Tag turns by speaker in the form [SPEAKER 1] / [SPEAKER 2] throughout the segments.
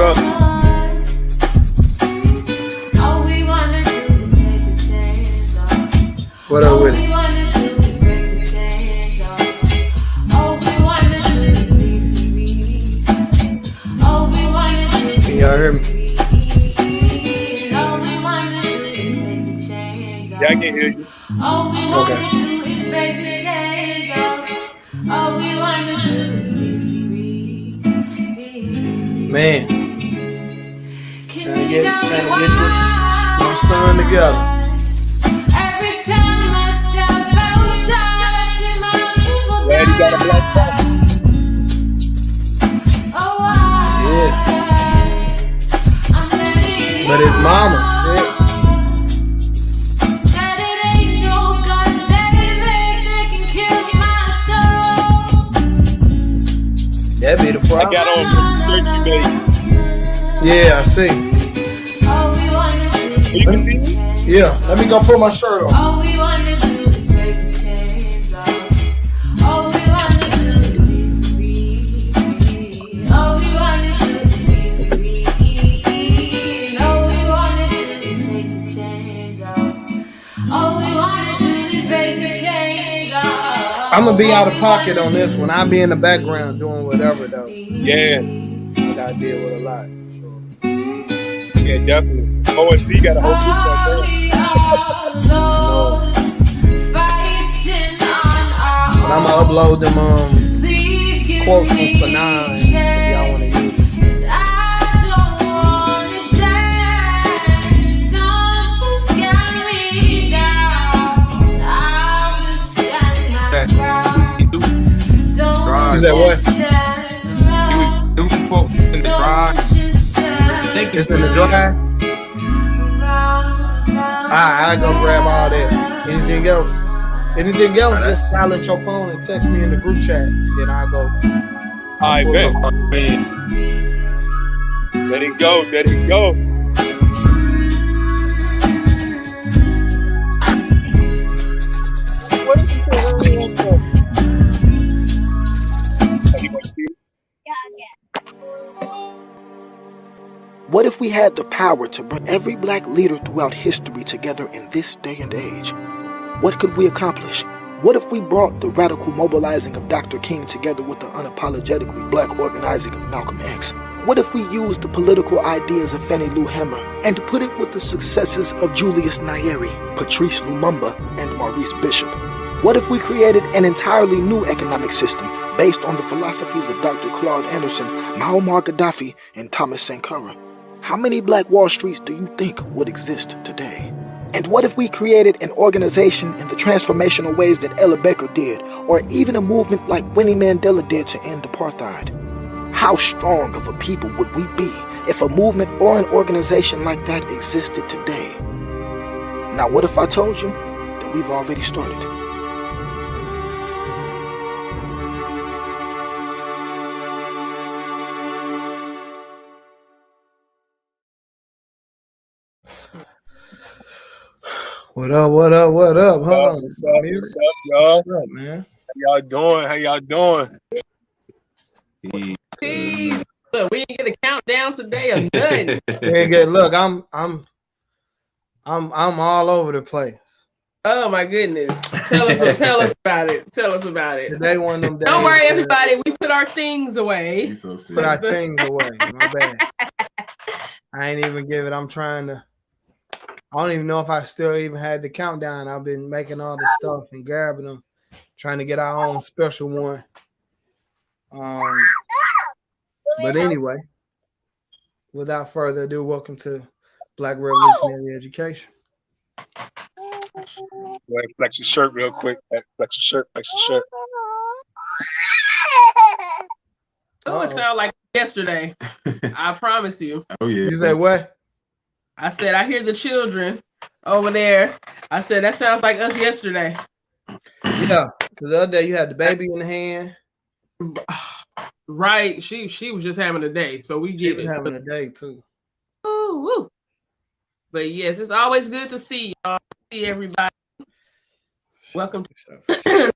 [SPEAKER 1] up?
[SPEAKER 2] What up with it? Can y'all hear me?
[SPEAKER 1] Yeah, I can hear you.
[SPEAKER 2] Okay. Man, trying to get this my son together.
[SPEAKER 1] Glad you got a black phone.
[SPEAKER 2] Yeah. But his mama, shit. That be the
[SPEAKER 1] I
[SPEAKER 2] problem.
[SPEAKER 1] got on the shirt you made.
[SPEAKER 2] Yeah, I see.
[SPEAKER 1] You can see me?
[SPEAKER 2] Yeah, let me go put my shirt on. I'm gonna be out of pocket on this one. I'll be in the background doing whatever though.
[SPEAKER 1] Yeah.
[SPEAKER 2] I gotta deal with a lot. So.
[SPEAKER 1] Yeah, definitely. OSC got a whole system
[SPEAKER 2] No. But I'm gonna upload them quotes from Sanaa if y'all wanna use it. You said what?
[SPEAKER 3] You do quote in the drive.
[SPEAKER 2] It's in the drive. I'll go grab all that. Anything else? Anything else? Just silence your phone and text me in the group chat. Then I'll go.
[SPEAKER 1] I bet. Let it go. Let it go.
[SPEAKER 4] What if we had the power to bring every black leader throughout history together in this day and age? What could we accomplish? What if we brought the radical mobilizing of Dr. King together with the unapologetically black organizing of Malcolm X? What if we used the political ideas of Fannie Lou Hamer and put it with the successes of Julius Nyerere, Patrice Lumumba, and Maurice Bishop? What if we created an entirely new economic system based on the philosophies of Dr. Claude Anderson, Muammar Gaddafi, and Thomas Sankara? How many Black Wall Streets do you think would exist today? And what if we created an organization in the transformational ways that Ella Baker did, or even a movement like Winnie Mandela did to end apartheid? How strong of a people would we be if a movement or an organization like that existed today? Now, what if I told you that we've already started?
[SPEAKER 2] What up? What up? What up?
[SPEAKER 1] What's
[SPEAKER 2] Hold
[SPEAKER 1] up?
[SPEAKER 2] on.
[SPEAKER 1] What's up? What's up, y'all?
[SPEAKER 2] What's up, man?
[SPEAKER 1] How y'all doing? How y'all doing?
[SPEAKER 5] Please, look, we ain't get a countdown today or nothing.
[SPEAKER 2] Look, I'm all over the place.
[SPEAKER 5] Oh my goodness! Tell us about it. Tell us about it.
[SPEAKER 2] Today one of them days.
[SPEAKER 5] Don't worry, everybody. We put our things away.
[SPEAKER 2] Put our things away. My bad. I ain't even give it. I'm trying to. I don't even know if I still even had the countdown. I've been making all the stuff and grabbing them, trying to get our own special one. But anyway, without further ado, welcome to Black Revolutionary Education.
[SPEAKER 1] Go ahead and flex your shirt real quick. Flex your shirt. Flex your shirt.
[SPEAKER 5] Oh, it sounds like yesterday. I promise you.
[SPEAKER 3] Oh yeah.
[SPEAKER 2] You say what?
[SPEAKER 5] I said, I hear the children over there. I said, that sounds like us yesterday.
[SPEAKER 2] Yeah, because the other day you had the baby in the hand.
[SPEAKER 5] Right. She was just having a day. So we
[SPEAKER 2] She
[SPEAKER 5] get
[SPEAKER 2] was
[SPEAKER 5] it.
[SPEAKER 2] having a day too.
[SPEAKER 5] Ooh, woo. But yes, it's always good to see y'all. See everybody. Welcome to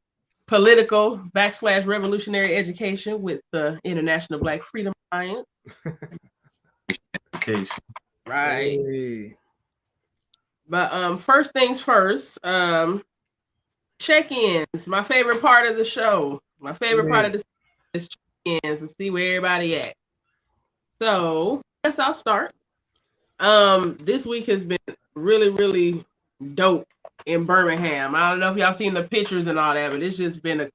[SPEAKER 5] Political / Revolutionary Education with the International Black Freedom Alliance.
[SPEAKER 3] education.
[SPEAKER 5] Right.
[SPEAKER 2] Hey.
[SPEAKER 5] But first things first, check-ins. My favorite part of the show. My favorite part of the is check-ins and see where everybody at. So I guess I'll start. This week has been really, really dope in Birmingham. I don't know if y'all seen the pictures and all that, but it's just been a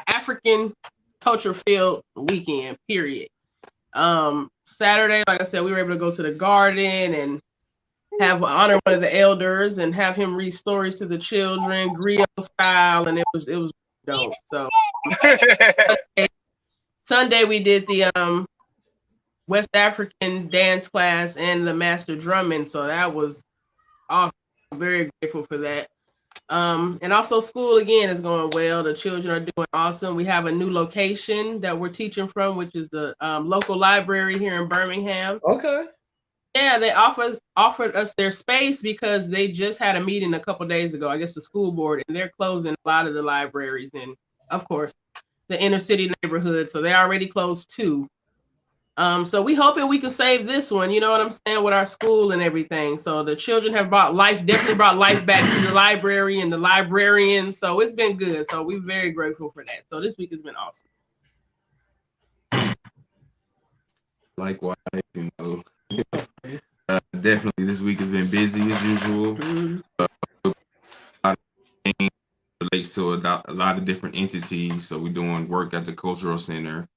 [SPEAKER 5] African culture-filled weekend, period. Saturday, like I said, we were able to go to the garden and honor one of the elders and have him read stories to the children, griot style, and it was dope. So Sunday we did the West African dance class and the master drumming, so that was awesome. I'm very grateful for that. And also school again is going well. The children are doing awesome. We have a new location that we're teaching from, which is the local library here in Birmingham.
[SPEAKER 2] Okay.
[SPEAKER 5] Yeah, they offered us their space because they just had a meeting a couple days ago, I guess the school board, and they're closing a lot of the libraries and, of course, the inner city neighborhood. So they already closed 2. So we hoping we can save this one, you know what I'm saying, with our school and everything. So the children have definitely brought life back to the library and the librarians. So it's been good. So we're very grateful for that. So this week has been awesome.
[SPEAKER 3] Likewise, definitely this week has been busy as usual. Relates to a lot of different entities. So we're doing work at the cultural center.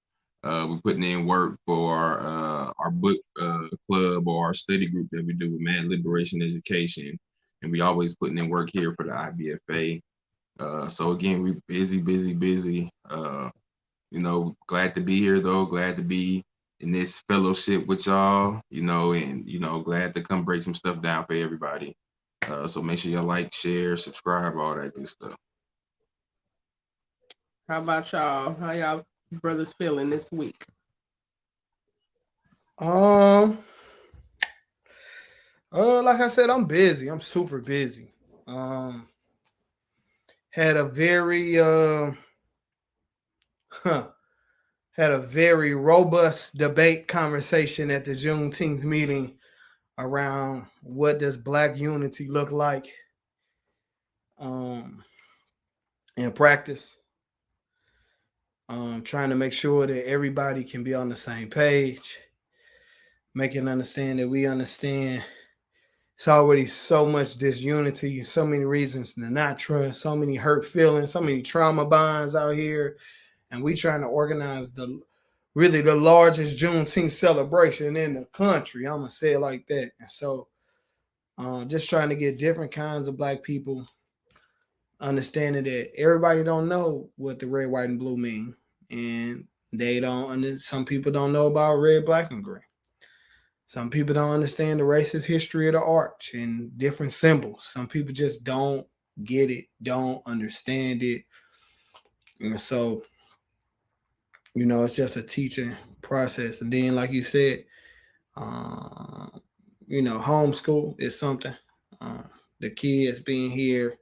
[SPEAKER 3] We're putting in work for our book club or our study group that we do with Mad Liberation Education, and we always putting in work here for the IBFA. So again, we busy. Glad to be here though. Glad to be in this fellowship with y'all. And glad to come break some stuff down for everybody. So make sure y'all like, share, subscribe, all that good stuff.
[SPEAKER 5] How about y'all? How y'all brothers feeling this week?
[SPEAKER 2] Like I said, I'm busy. I'm super busy. Had a very robust debate conversation at the Juneteenth meeting around what does Black unity look like in practice. Trying to make sure that everybody can be on the same page, making understand that we understand it's already so much disunity, so many reasons to not trust, so many hurt feelings, so many trauma bonds out here, and we trying to organize the largest Juneteenth celebration in the country. I'm gonna say it like that. And so, just trying to get different kinds of Black people understanding that everybody don't know what the red, white, and blue mean, and some people don't know about red, black, and gray. Some people don't understand the racist history of the arch and different symbols. Some people just don't get it, don't understand it. And so, it's just a teaching process. And then, like you said, homeschool is something. The kids being here,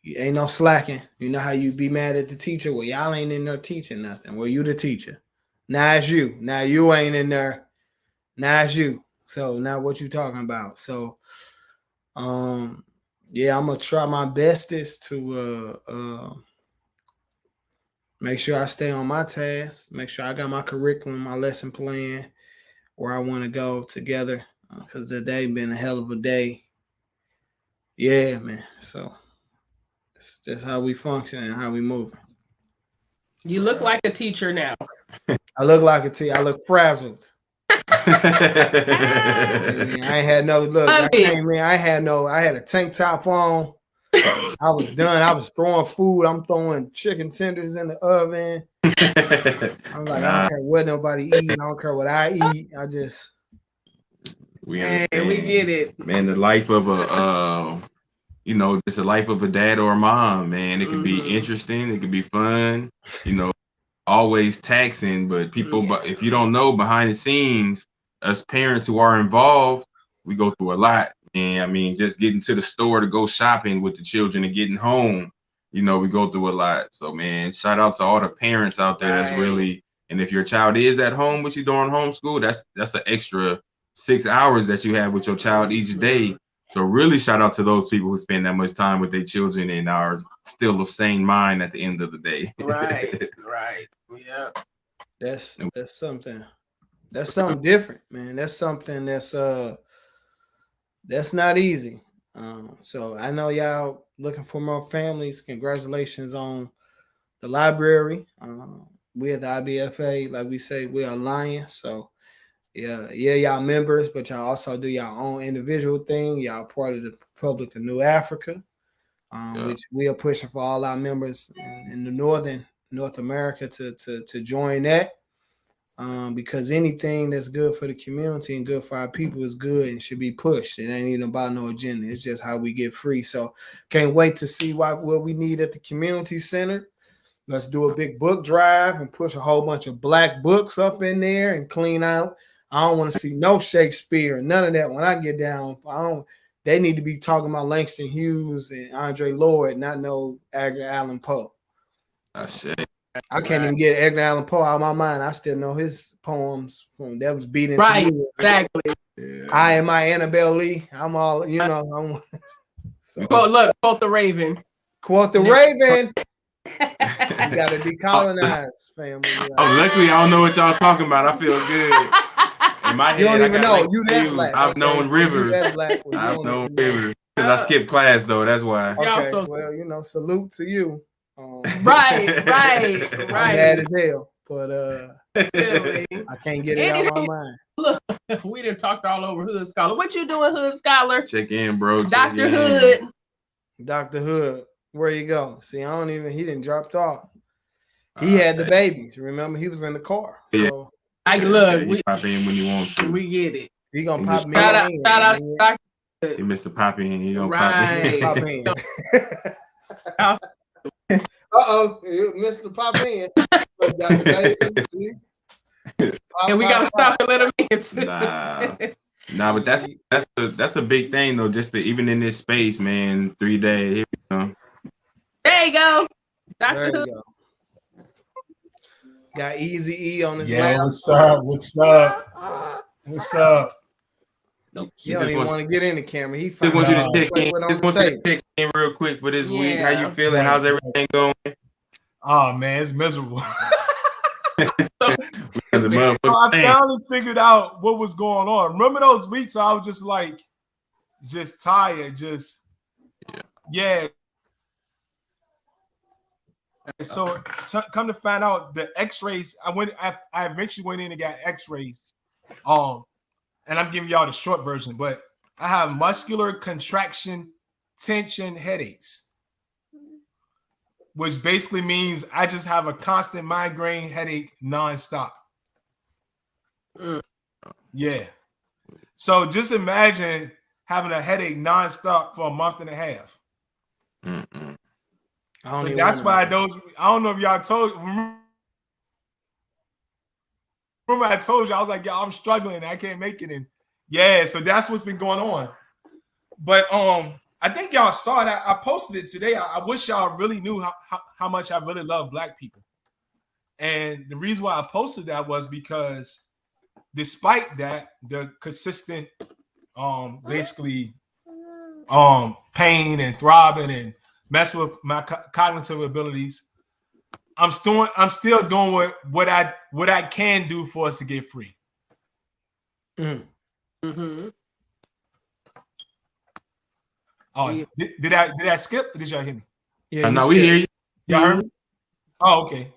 [SPEAKER 2] you ain't no slacking. You know how you be mad at the teacher? Well, y'all ain't in there teaching nothing. Well, you the teacher. Now it's you. Now you ain't in there. Now it's you. So now what you talking about? So, I'm gonna try my bestest to make sure I stay on my task. Make sure I got my curriculum, my lesson plan, where I want to go together. Because today been a hell of a day. Yeah, man. So that's how we function and how we move.
[SPEAKER 5] You look like a teacher now.
[SPEAKER 2] I look like a teacher. I look frazzled. I ain't had no look. I had a tank top on. I was done. I was throwing food. I'm throwing chicken tenders in the oven. I'm like, I don't care what nobody eat. I don't care what I eat. I just.
[SPEAKER 3] We understand.
[SPEAKER 5] We get it.
[SPEAKER 3] Man, the life of just the life of a dad or a mom, man. It can be interesting. It can be fun. Always taxing, but but if you don't know behind the scenes, us parents who are involved, we go through a lot. And I mean, just getting to the store to go shopping with the children and getting home, we go through a lot. So man, shout out to all the parents out there that's really And if your child is at home with you during homeschool, that's an extra 6 hours that you have with your child each day. So really shout out to those people who spend that much time with their children and are still of sane mind at the end of the day.
[SPEAKER 5] Right. Yeah.
[SPEAKER 2] That's something. That's something different, man. That's something that's not easy. So I know y'all looking for more families. Congratulations on the library. We at the IBFA, like we say, we're a alliance. So yeah, y'all members, but y'all also do your own individual thing. Y'all part of the Republic of New Africa, which we are pushing for all our members in the North America to join that. Because anything that's good for the community and good for our people is good and should be pushed. It ain't even about no agenda. It's just how we get free. So can't wait to see what we need at the community center. Let's do a big book drive and push a whole bunch of Black books up in there and clean out. I don't want to see no Shakespeare and none of that. When I get down, they need to be talking about Langston Hughes and Andre Lloyd, not no Edgar Allan Poe. I can't even get Edgar Allan Poe out of my mind. I still know his poems from that was beating
[SPEAKER 5] right,
[SPEAKER 2] to me.
[SPEAKER 5] Exactly.
[SPEAKER 3] Yeah.
[SPEAKER 2] I am my Annabelle Lee. I'm all, so
[SPEAKER 5] Quote the Raven.
[SPEAKER 2] Quote the Raven. You gotta decolonize, family.
[SPEAKER 3] Oh, luckily I don't know what y'all talking about. I feel good. In my head,
[SPEAKER 2] You don't
[SPEAKER 3] I
[SPEAKER 2] even
[SPEAKER 3] got
[SPEAKER 2] know.
[SPEAKER 3] like
[SPEAKER 2] You that black.
[SPEAKER 3] I've known Rivers.
[SPEAKER 2] I've
[SPEAKER 3] known Rivers because I skipped class though. That's why.
[SPEAKER 2] Okay, well, salute to you.
[SPEAKER 5] Right.
[SPEAKER 2] I'm mad as hell, but
[SPEAKER 5] Really?
[SPEAKER 2] I can't get it out of my mind.
[SPEAKER 5] Look, we done talked all over Hood Scholar. What you doing, Hood Scholar?
[SPEAKER 3] Check in, bro.
[SPEAKER 5] Dr. Hood.
[SPEAKER 2] Dr. Hood, where you go? See, he didn't dropped off. He had the babies. Remember, he was in the car. So
[SPEAKER 5] Look,
[SPEAKER 3] he pop in when he wants to.
[SPEAKER 5] We get it.
[SPEAKER 2] He gonna pop me
[SPEAKER 5] Shout
[SPEAKER 2] in.
[SPEAKER 5] out to Dr. Hood.
[SPEAKER 3] He missed the pop in. He gonna
[SPEAKER 5] Right.
[SPEAKER 3] pop
[SPEAKER 2] Pop in. You missed the pop in. But got the baby, see?
[SPEAKER 5] And we gotta stop and let him in too.
[SPEAKER 3] Nah, but that's a big thing though. Just to, even in this space, man. 3 days. Here we go.
[SPEAKER 5] There you go, Dr.
[SPEAKER 2] There you
[SPEAKER 5] Hood.
[SPEAKER 2] go. Got Easy E on his
[SPEAKER 6] Yeah,
[SPEAKER 2] lap.
[SPEAKER 6] what's up?
[SPEAKER 2] He don't even want to get in the camera. He
[SPEAKER 3] Just want you to
[SPEAKER 2] found
[SPEAKER 3] check
[SPEAKER 2] out
[SPEAKER 3] in.
[SPEAKER 2] what on
[SPEAKER 3] Just
[SPEAKER 2] the
[SPEAKER 3] want you to
[SPEAKER 2] table.
[SPEAKER 3] check in real quick for this week. How
[SPEAKER 5] Yeah.
[SPEAKER 3] you feeling? How's everything going?
[SPEAKER 6] Oh man, it's miserable.
[SPEAKER 3] The motherfucker
[SPEAKER 6] I
[SPEAKER 3] thing.
[SPEAKER 6] finally figured out what was going on. Remember those weeks I was just tired, yeah. So come to find out, the X-rays. I eventually went in and got X-rays. And I'm giving y'all the short version, but I have muscular contraction, tension, headaches, which basically means I just have a constant migraine headache nonstop. Yeah. So just imagine having a headache nonstop for a month and a half.
[SPEAKER 3] Mm-mm.
[SPEAKER 2] I
[SPEAKER 6] So that's why I don't know if y'all told. Remember I told you I was like, yo, I'm struggling. I can't make it. And yeah, so that's what's been going on. But I think y'all saw that. I posted it today. I wish y'all really knew how much I really love Black people. And the reason why I posted that was because despite that, the consistent basically pain and throbbing and mess with my cognitive abilities, I'm still doing what I can do for us to get free.
[SPEAKER 5] Mm-hmm.
[SPEAKER 6] Oh, did I skip? Or did y'all hear me?
[SPEAKER 2] Yeah,
[SPEAKER 3] No, we hear you.
[SPEAKER 6] Y'all heard me? Oh, okay.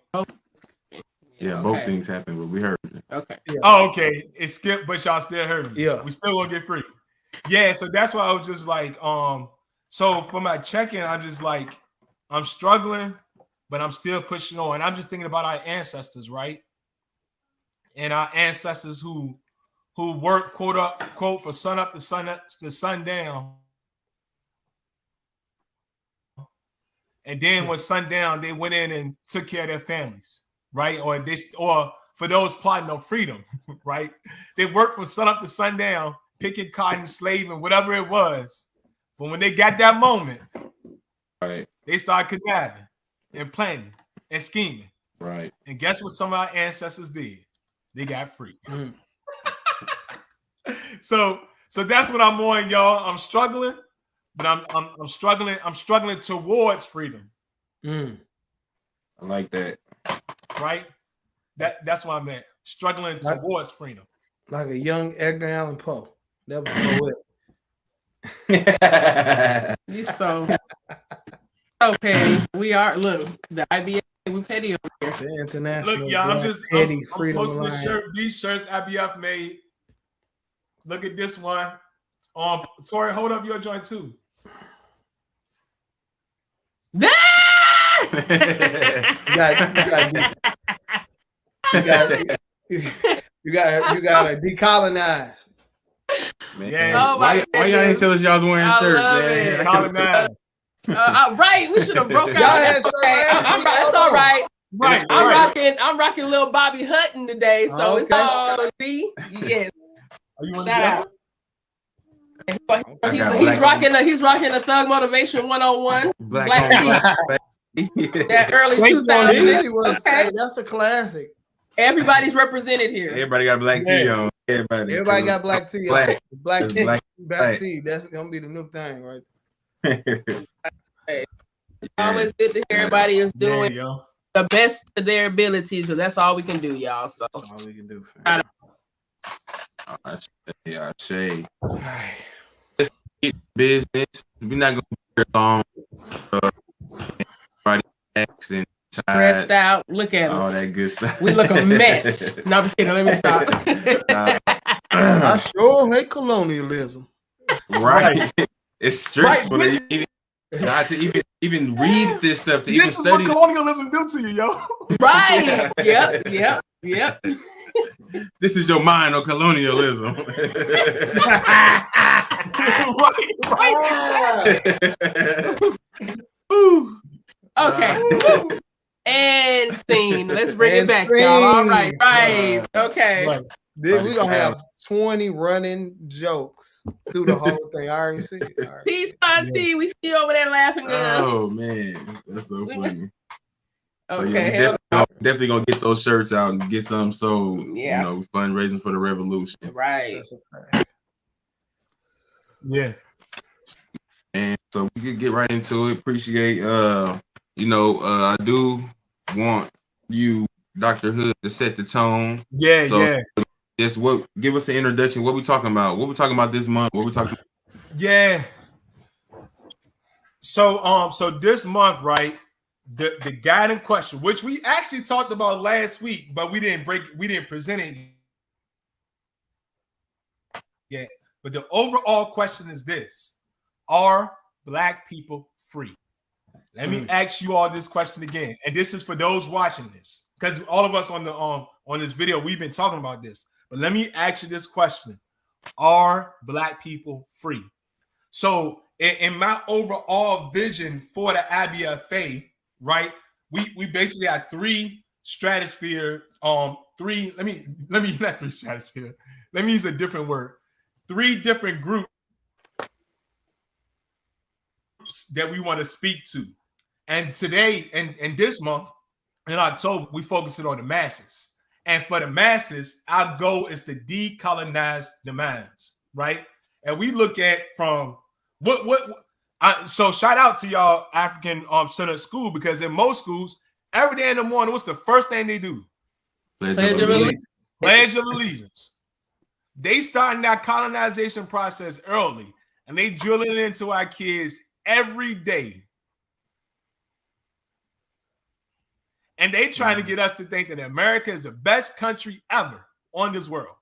[SPEAKER 3] Yeah, both things happen, but we heard you.
[SPEAKER 5] Okay.
[SPEAKER 2] Yeah.
[SPEAKER 6] Oh, okay. It skipped, but y'all still heard me.
[SPEAKER 2] Yeah.
[SPEAKER 6] We still gonna get free. Yeah, so that's why I was just like, so for my check-in, I'm just like, I'm struggling, but I'm still pushing on. I'm just thinking about our ancestors, right? And our ancestors who worked, quote, for sun up to sundown. And then when sundown, they went in and took care of their families, right? Or for those plotting on freedom, right? They worked from sun up to sundown, picking cotton, slaving, whatever it was. But when they got that moment,
[SPEAKER 3] Right.
[SPEAKER 6] they started conniving and planning and scheming.
[SPEAKER 3] Right.
[SPEAKER 6] And guess what some of our ancestors did? They got free.
[SPEAKER 2] Mm.
[SPEAKER 6] So that's what I'm on, y'all. I'm struggling, but I'm struggling towards freedom.
[SPEAKER 2] Mm.
[SPEAKER 3] I like that.
[SPEAKER 6] Right? That's what I'm at. Struggling
[SPEAKER 2] Right.
[SPEAKER 6] towards freedom.
[SPEAKER 2] Like a young Edgar Allan Poe. That was poetic.
[SPEAKER 5] You so petty. We are look the IBA. We petty over here.
[SPEAKER 2] The International
[SPEAKER 6] Look, y'all,
[SPEAKER 2] Black
[SPEAKER 6] I'm
[SPEAKER 2] Petty Freedom
[SPEAKER 6] posting this
[SPEAKER 2] Alliance.
[SPEAKER 6] shirt. These shirts IBF made. Look at this one. Tori, hold up your joint too.
[SPEAKER 2] You gotta decolonize.
[SPEAKER 3] Man,
[SPEAKER 6] Yeah.
[SPEAKER 5] Oh, my
[SPEAKER 3] why y'all didn't tell us y'all was wearing
[SPEAKER 5] I
[SPEAKER 3] shirts,
[SPEAKER 5] love
[SPEAKER 3] man?
[SPEAKER 5] it.
[SPEAKER 6] Colonize.
[SPEAKER 5] Right, we should have broke out.
[SPEAKER 2] Y'all had
[SPEAKER 5] That's
[SPEAKER 2] some
[SPEAKER 5] okay.
[SPEAKER 2] last
[SPEAKER 5] I'm
[SPEAKER 2] week.
[SPEAKER 5] right. It's
[SPEAKER 2] Hold
[SPEAKER 5] all
[SPEAKER 2] on.
[SPEAKER 5] right.
[SPEAKER 6] Right.
[SPEAKER 5] I'm rocking little Bobby Hutton today, so it's
[SPEAKER 2] Okay.
[SPEAKER 5] all see. Yes,
[SPEAKER 6] Are you on
[SPEAKER 5] shout out. He's
[SPEAKER 3] black
[SPEAKER 5] rocking the Thug Motivation 101.
[SPEAKER 3] Black
[SPEAKER 5] Black
[SPEAKER 3] on
[SPEAKER 5] Tea.
[SPEAKER 3] black.
[SPEAKER 5] That early
[SPEAKER 6] Thank you,
[SPEAKER 5] 2000s.
[SPEAKER 2] He was,
[SPEAKER 5] Okay.
[SPEAKER 2] hey, that's a classic.
[SPEAKER 5] Everybody's represented here.
[SPEAKER 3] Everybody got black tea on.
[SPEAKER 2] Everybody got black tea.
[SPEAKER 3] Black.
[SPEAKER 2] On. Black
[SPEAKER 3] It's
[SPEAKER 2] tea.
[SPEAKER 3] black.
[SPEAKER 2] Black tea. That's gonna be the new thing, right?
[SPEAKER 5] Always good to hear everybody is
[SPEAKER 6] Yeah,
[SPEAKER 5] doing
[SPEAKER 6] yo.
[SPEAKER 5] the best of their abilities, because that's all we can do, y'all. So
[SPEAKER 2] That's all we can do. Fam.
[SPEAKER 3] Yeah, Shay.
[SPEAKER 2] All right.
[SPEAKER 3] Get business. We're not gonna be here long. Everybody acts and
[SPEAKER 5] stressed
[SPEAKER 3] tired,
[SPEAKER 5] out. Look at
[SPEAKER 3] all
[SPEAKER 5] us.
[SPEAKER 3] that good stuff.
[SPEAKER 5] We look a mess. No, I'm just kidding. Let me stop.
[SPEAKER 2] I sure hate colonialism.
[SPEAKER 3] Right. It's stressful
[SPEAKER 6] Right.
[SPEAKER 3] not to even read this stuff, to even
[SPEAKER 6] This is what
[SPEAKER 3] study.
[SPEAKER 6] colonialism do to you, yo.
[SPEAKER 5] Right. Yep.
[SPEAKER 3] This is your mind on colonialism.
[SPEAKER 6] right.
[SPEAKER 5] Ooh. Okay. And scene. Let's bring it
[SPEAKER 2] And
[SPEAKER 5] back, y'all. All
[SPEAKER 2] scene.
[SPEAKER 5] right. Okay.
[SPEAKER 6] Right.
[SPEAKER 2] Then we're gonna have 20 running jokes through the whole thing. I already see it. All right.
[SPEAKER 5] Peace, Auntie. We still over there laughing good.
[SPEAKER 3] Oh man, that's so funny. So
[SPEAKER 5] Okay,
[SPEAKER 3] yeah, we definitely gonna get those shirts out and get some sold.
[SPEAKER 5] Yeah.
[SPEAKER 3] You know, fundraising for the revolution.
[SPEAKER 5] Right.
[SPEAKER 2] That's a fact.
[SPEAKER 6] Yeah.
[SPEAKER 3] And so we could get right into it. Appreciate I do want you, Dr. Hood, to set the tone.
[SPEAKER 6] Yeah,
[SPEAKER 3] So-
[SPEAKER 6] yeah.
[SPEAKER 3] Just give us an introduction. What we talking about? What we talking about this month? What we talking
[SPEAKER 6] Yeah. So this month, right? The guiding question, which we actually talked about last week, but we didn't present it yet. But the overall question is this: are Black people free? Let me ask you all this question again, and this is for those watching this, because all of us on this video, we've been talking about this. But let me ask you this question: are Black people free? So in my overall vision for the IBFA, right, we basically have three stratosphere, let me not three stratosphere. Let me use a different word. Three different groups that we want to speak to. And today, and this month, in October, we focus it on the masses. And for the masses, our goal is to decolonize the minds, right? And we look at from so shout out to y'all African Center School, because in most schools, every day in the morning, what's the first thing they do?
[SPEAKER 5] Pledge of Allegiance.
[SPEAKER 6] Pledge of Allegiance. They starting that colonization process early, and they drilling it into our kids every day. And they trying to get us to think that America is the best country ever in this world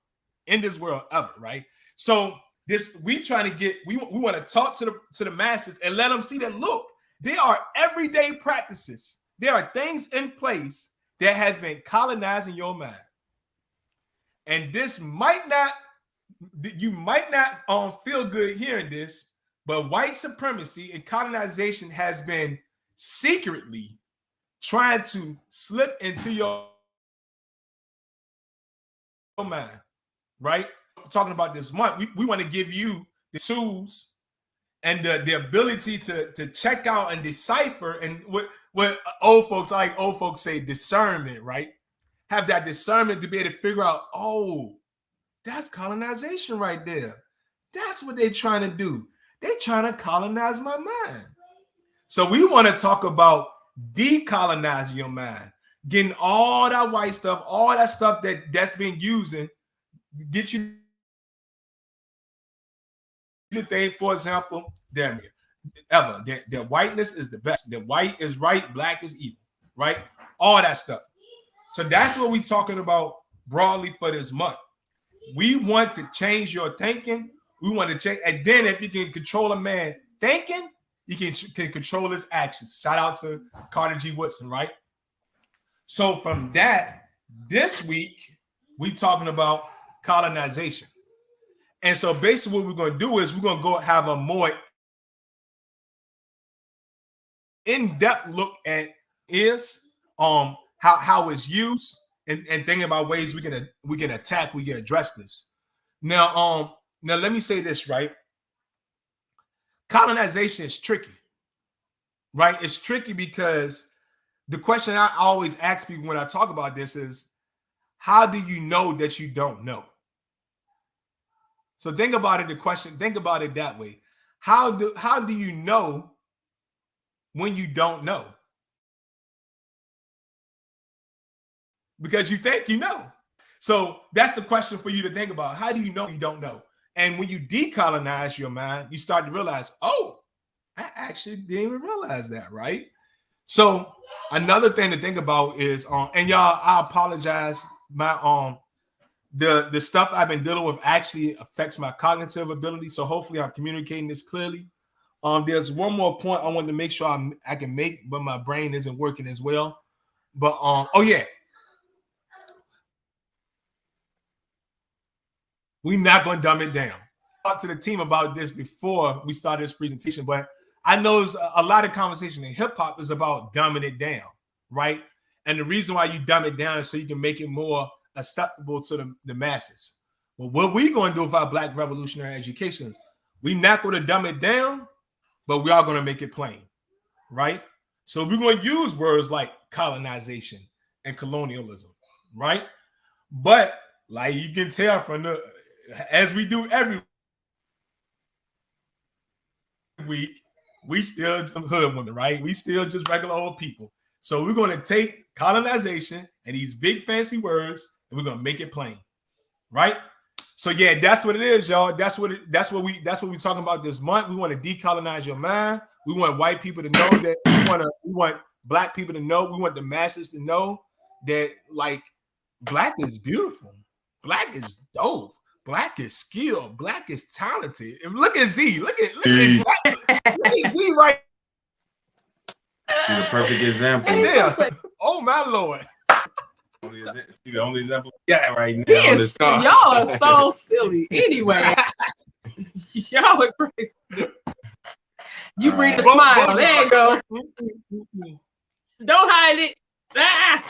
[SPEAKER 6] ever, right? So we trying to get, we want to talk to the masses and let them see that, look, there are everyday practices. There are things in place that has been colonizing your mind. And this you might not feel good hearing this, but white supremacy and colonization has been secretly trying to slip into your mind, right? We're talking about this month, we want to give you the tools and the ability to check out and decipher, and what old folks, I like old folks say, discernment, right? Have that discernment to be able to figure out, oh, that's colonization right there. That's what they're trying to do. They're trying to colonize my mind. So we want to talk about decolonizing your mind, getting all that white stuff, all that stuff that's been using, get you the thing. For example, damn it, the whiteness is the best. The white is right, black is evil, right? All that stuff. So that's what we're talking about broadly for this month. We want to change your thinking. We want to change, and then if you can control a man thinking, you can control his actions. Shout out to Carter G. Woodson, right? So from that, this week we talking about colonization, and so basically what we're going to do is we're going to go have a more in-depth look at how it's used, and thinking about ways we can attack, we can address this. Now let me say this, right? Colonization is tricky, right? It's tricky because the question I always ask people when I talk about this is, how do you know that you don't know? So think about it. Think about it that way. How do you know when you don't know? Because you think you know. So that's the question for you to think about. How do you know you don't know? And when you decolonize your mind, you start to realize, oh, I actually didn't even realize that, right? So another thing to think about is, and y'all, I apologize. My the stuff I've been dealing with actually affects my cognitive ability. So hopefully I'm communicating this clearly. There's one more point I wanted to make sure I can make, but my brain isn't working as well. But oh yeah. We're not going to dumb it down. I talked to the team about this before we started this presentation, but I know there's a lot of conversation in hip hop is about dumbing it down, right? And the reason why you dumb it down is so you can make it more acceptable to the masses. Well, what we're going to do with our Black revolutionary educations, we're not going to dumb it down, but we are going to make it plain, right? So we're going to use words like colonization and colonialism, right? But like you can tell from as we do every week, we still hood women, right? We still just regular old people. So we're going to take colonization and these big fancy words, and we're going to make it plain, right? So yeah, that's what it is, y'all. That's what we're talking about this month. We want to decolonize your mind. We want white people to know that we want Black people to know. We want the masses to know that, like, Black is beautiful. Black is dope. Black is skilled. Black is talented. And look at Z. Look at Z right.
[SPEAKER 3] See the perfect example.
[SPEAKER 6] Yeah. Oh my Lord.
[SPEAKER 3] See the only example we got right now.
[SPEAKER 5] Y'all are so silly. Anyway, y'all are crazy. You bring the smile. There you go. Don't hide it.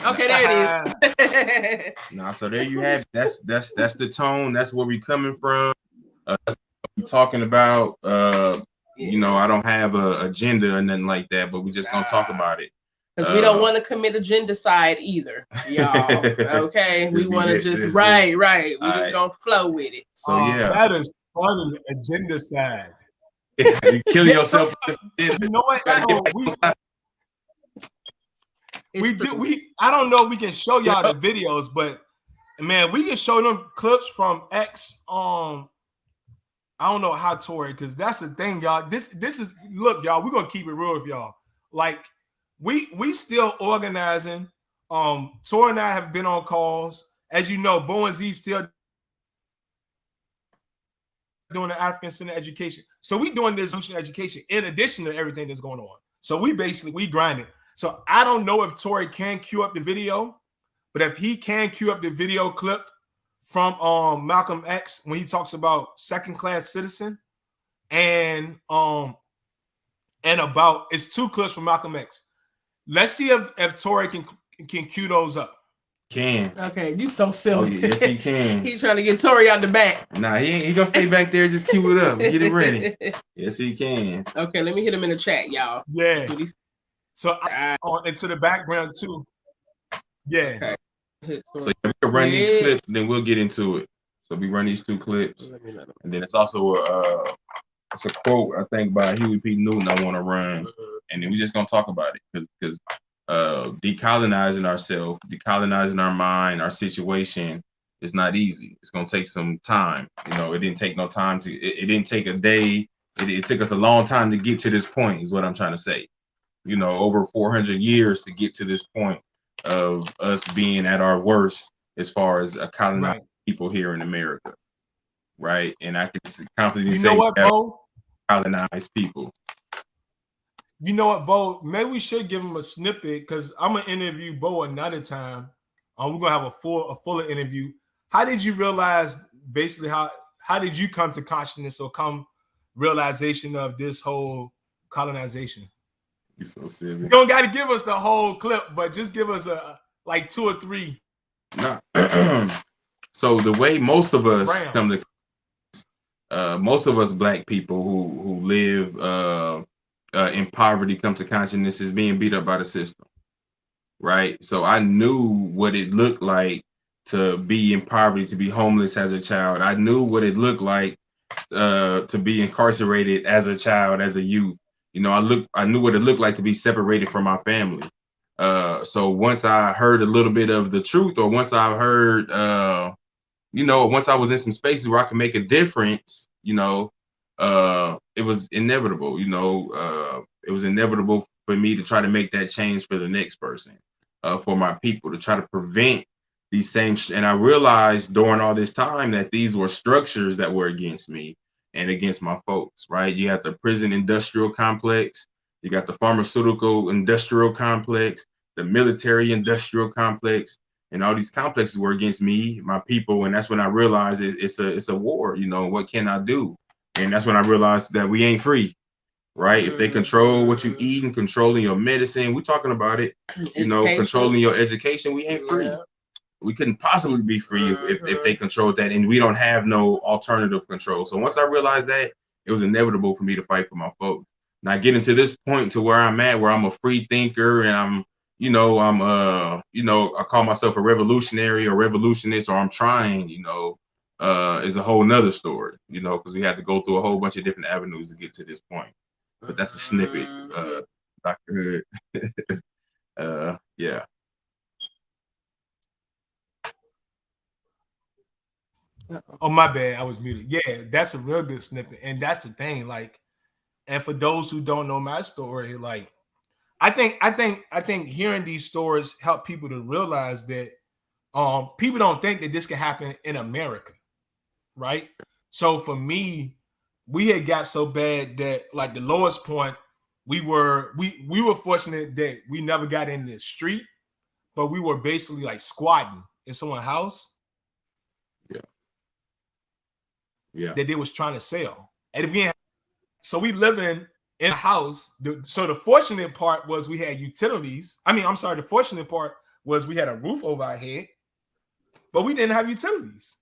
[SPEAKER 5] Okay, there it is.
[SPEAKER 3] Nah, so there you have it. That's the tone. That's where we coming from. That's what we're talking about. You know, I don't have an agenda or nothing like that, but we just gonna talk about it.
[SPEAKER 5] Because we don't want to commit genocide either, y'all. Okay, we want to just right. We just gonna flow with it.
[SPEAKER 3] So yeah,
[SPEAKER 6] that is funny. Agenda side.
[SPEAKER 3] You kill yourself.
[SPEAKER 6] You know what? I don't know if we can show y'all the videos, but man, we can show them clips from X. I don't know how Tory, because that's the thing, y'all. This is, look, y'all, we're gonna keep it real with y'all. Like, we still organizing. Tory and I have been on calls. As you know, Bo and Z still doing the African Center education. So we doing this education in addition to everything that's going on. So we grinding. So I don't know if Tory can cue up the video, but if he can cue up the video clip from Malcolm X when he talks about second-class citizen, and about, it's two clips from Malcolm X. Let's see if Tory can cue those up.
[SPEAKER 3] Can.
[SPEAKER 5] Okay, you so
[SPEAKER 3] Oh,
[SPEAKER 5] silly.
[SPEAKER 3] yes, he can.
[SPEAKER 5] He's trying to get Tori out the back.
[SPEAKER 3] Nah, he ain't. He gonna stay back there. Just cue it up. Get it ready. Yes, he can.
[SPEAKER 5] Okay, let me hit him in the chat, y'all.
[SPEAKER 6] Yeah.
[SPEAKER 5] What he said.
[SPEAKER 6] So into the background too. Yeah.
[SPEAKER 5] Okay.
[SPEAKER 3] So we can run these clips, and then we'll get into it. So we run these 2 clips, and then it's also it's a quote I think by Huey P. Newton I want to run, and then we just gonna talk about it because decolonizing ourselves, decolonizing our mind, our situation is not easy. It's gonna take some time. You know, it didn't take no time to. It didn't take a day. It took us a long time to get to this point. Is what I'm trying to say. You know, over 400 years to get to this point of us being at our worst as far as a colonized people here in America, right? And I can confidently say
[SPEAKER 6] what, Bo?
[SPEAKER 3] Colonized people.
[SPEAKER 6] You know what, Bo? Maybe we should give him a snippet because I'm gonna interview Bo another time. We're gonna have a fuller interview. How did you realize basically how did you come to consciousness or come realization of this whole colonization?
[SPEAKER 3] You're so silly.
[SPEAKER 6] You don't got to give us the whole clip, but just give us like 2 or 3.
[SPEAKER 3] No. So the way most of us come to, most of us Black people who live in poverty come to consciousness is being beat up by the system, right? So I knew what it looked like to be in poverty, to be homeless as a child. I knew what it looked like to be incarcerated as a child, as a youth. You know, I knew what it looked like to be separated from my family. So once I heard a little bit of the truth, or once I heard, once I was in some spaces where I could make a difference, it was inevitable. It was inevitable for me to try to make that change for the next person, for my people, to try to prevent these same. And I realized during all this time that these were structures that were against me and against my folks, right? You have the prison industrial complex, you got the pharmaceutical industrial complex, the military industrial complex, and all these complexes were against me, my people. And that's when I realized it's a war. What can I do? And that's when I realized that we ain't free, right? If they control what you eat and controlling your medicine, we're talking about it, controlling your education, we ain't free. We couldn't possibly be free if they controlled that, and we don't have no alternative control. So once I realized that, it was inevitable for me to fight for my folks. Now getting to this point to where I'm at, where I'm a free thinker, and I'm I call myself a revolutionary or revolutionist, or I'm trying, is a whole nother story, because we had to go through a whole bunch of different avenues to get to this point. But that's a snippet, Dr. Hood. Yeah.
[SPEAKER 6] Oh, my bad. I was muted. Yeah, that's a real good snippet. And that's the thing. Like, and for those who don't know my story, like, I think hearing these stories help people to realize that people don't think that this can happen in America, right? So for me, we had got so bad that, like, the lowest point, we were fortunate that we never got in the street, but we were basically like squatting in someone's house. Yeah. That they was trying to sell. And again, so we living in a house. So the fortunate part was we had utilities. The fortunate part was we had a roof over our head, but we didn't have utilities,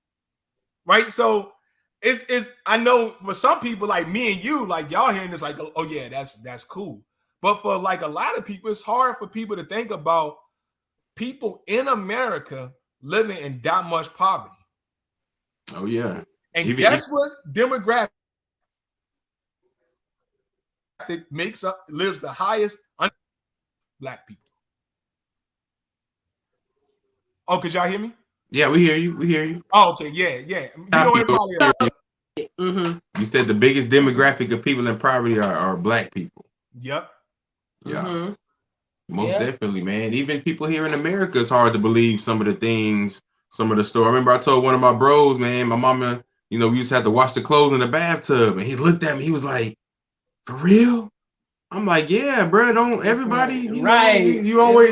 [SPEAKER 6] right? So it's I know for some people like me and you, like y'all hearing this, like, oh yeah, that's cool. But for like a lot of people, it's hard for people to think about people in America living in that much poverty.
[SPEAKER 3] Oh yeah.
[SPEAKER 6] And guess what demographic lives the highest? Black people. Oh, could y'all hear me?
[SPEAKER 3] Yeah, we hear you. We hear you.
[SPEAKER 6] Oh, okay. Yeah.
[SPEAKER 3] You said the biggest demographic of people in poverty are Black people.
[SPEAKER 6] Yep.
[SPEAKER 3] Yeah. Most definitely, man. Even people here in America, it's hard to believe some of the things, some of the story. I remember I told one of my bros, man, my mama, we used to have to wash the clothes in the bathtub, and he looked at me. He was like, "For real?" I'm like, "Yeah, bro. Don't everybody, you always,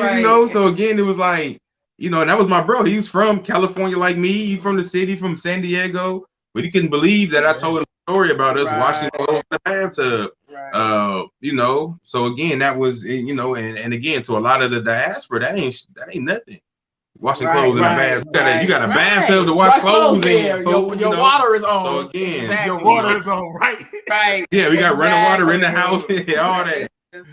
[SPEAKER 3] So again, it was like, and that was my bro. He was from California, like me. He from the city, from San Diego, but he couldn't believe that I told him a story about us washing clothes in the bathtub. So again, that was, and again, to a lot of the diaspora, that ain't nothing. washing clothes in a bath. You got a bathtub to
[SPEAKER 5] Wash
[SPEAKER 3] wash clothes
[SPEAKER 5] in.
[SPEAKER 3] in.
[SPEAKER 5] Your water is on.
[SPEAKER 3] So again,
[SPEAKER 5] Exactly.
[SPEAKER 6] Your water is on, right?
[SPEAKER 5] Right.
[SPEAKER 3] yeah, we got running water in the house, all that.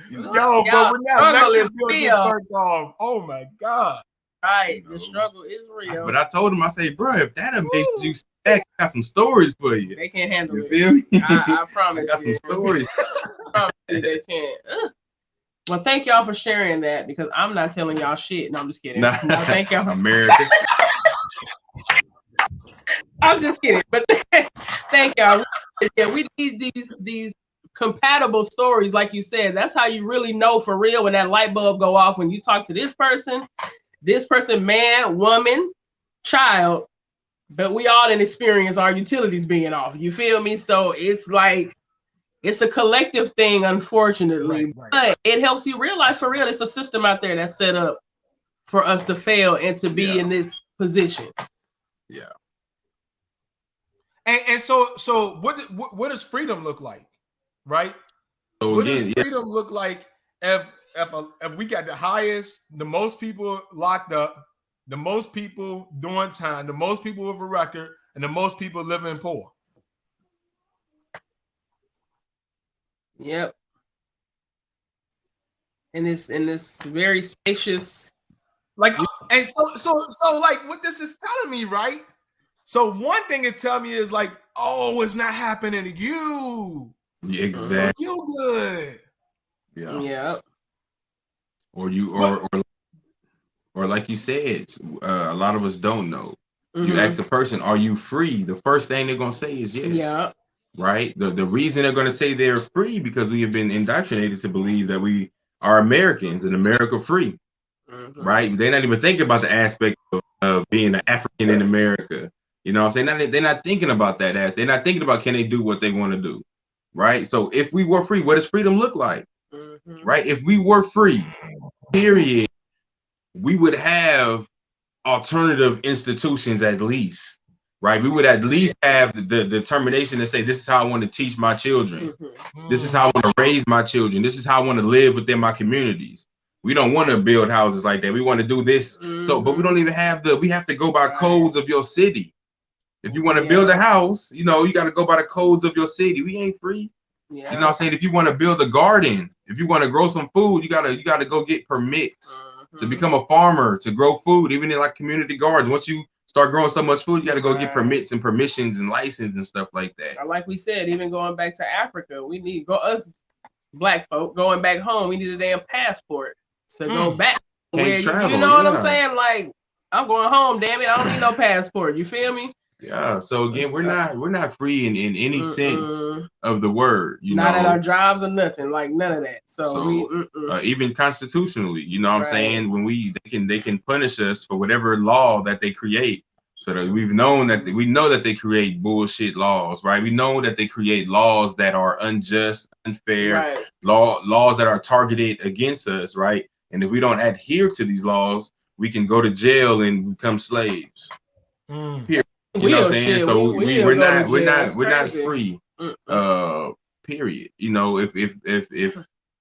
[SPEAKER 6] Yo, but when that
[SPEAKER 5] struggle
[SPEAKER 6] electric
[SPEAKER 5] is
[SPEAKER 6] bill
[SPEAKER 5] real.
[SPEAKER 6] gets turned off, oh my God.
[SPEAKER 5] Right. The struggle is real.
[SPEAKER 3] But I told him, I say, bro, if that makes you back, I got some stories for you.
[SPEAKER 5] They can't handle
[SPEAKER 3] You
[SPEAKER 5] it.
[SPEAKER 3] feel me?
[SPEAKER 5] I promise
[SPEAKER 3] I got some
[SPEAKER 5] you.
[SPEAKER 3] stories.
[SPEAKER 5] I promise you they can't. Well, thank y'all for sharing that because I'm not telling y'all shit. No, I'm just kidding.
[SPEAKER 3] Nah,
[SPEAKER 5] No, thank y'all.
[SPEAKER 3] America.
[SPEAKER 5] I'm just kidding. But thank y'all. Yeah, we need these compatible stories, like you said. That's how you really know for real when that light bulb go off. When you talk to this person, man, woman, child, but we all didn't experience our utilities being off. You feel me? So it's like it's a collective thing, unfortunately.
[SPEAKER 6] Right.
[SPEAKER 5] But it helps you realize for real, it's a system out there that's set up for us to fail and to be in this position.
[SPEAKER 3] Yeah.
[SPEAKER 6] And so what does freedom look like? Right?
[SPEAKER 3] So
[SPEAKER 6] What
[SPEAKER 3] again,
[SPEAKER 6] does freedom look like if we got the highest, the most people locked up, the most people doing time, the most people with a record, and the most people living poor?
[SPEAKER 5] Yep. In this very spacious,
[SPEAKER 6] Like, and so like what this is telling me, right? So one thing it tell me is like, oh, it's not happening to you.
[SPEAKER 3] yeah, exactly.
[SPEAKER 6] So you good.
[SPEAKER 3] Yeah.
[SPEAKER 5] yeah.
[SPEAKER 3] Or like you said, a lot of us don't know.
[SPEAKER 5] Mm-hmm.
[SPEAKER 3] You ask a person, "Are you free?" The first thing they're gonna say is yes.
[SPEAKER 5] Yeah.
[SPEAKER 3] Right. The reason they're gonna say they're free because we have been indoctrinated to believe that we are Americans and America free.
[SPEAKER 5] Mm-hmm.
[SPEAKER 3] Right. They're not even thinking about the aspect of being an African in America. You know what I'm saying? They're not thinking about that. They're not thinking about can they do what they want to do. Right. So if we were free, what does freedom look like?
[SPEAKER 5] Mm-hmm.
[SPEAKER 3] Right. If we were free, period, we would have alternative institutions at least. Right. We would at least have the determination to say, this is how I want to teach my children.
[SPEAKER 5] Mm-hmm.
[SPEAKER 3] This is how I want to raise my children. This is how I want to live within my communities. We don't want to build houses like that. We want to do this.
[SPEAKER 5] Mm-hmm.
[SPEAKER 3] So, but we don't even have we have to go by codes of your city. If you want to build a house, you got to go by the codes of your city. We ain't free.
[SPEAKER 5] Yeah.
[SPEAKER 3] You know what I'm saying? If you want to build a garden, if you want to grow some food, you gotta go get permits to become a farmer, to grow food, even in like community gardens. Once you start growing so much food, you got to go get permits and permissions and license and stuff like that.
[SPEAKER 5] Like we said, even going back to Africa, we need us black folk going back home. We need a damn passport to go back.
[SPEAKER 3] Can't travel,
[SPEAKER 5] you know what I'm saying? Like, I'm going home, damn it. I don't need no passport. You feel me?
[SPEAKER 3] Yeah. So again, we're not free in any sense of the word.
[SPEAKER 5] Not at our jobs or nothing, like none of that. So we
[SPEAKER 3] even constitutionally, you know what I'm saying? When they can punish us for whatever law that they create. So that we know that they create bullshit laws, right? We know that they create laws that are unjust, unfair, laws that are targeted against us, right? And if we don't adhere to these laws, we can go to jail and become slaves. Here, you know what I'm saying? So we're not free. Period.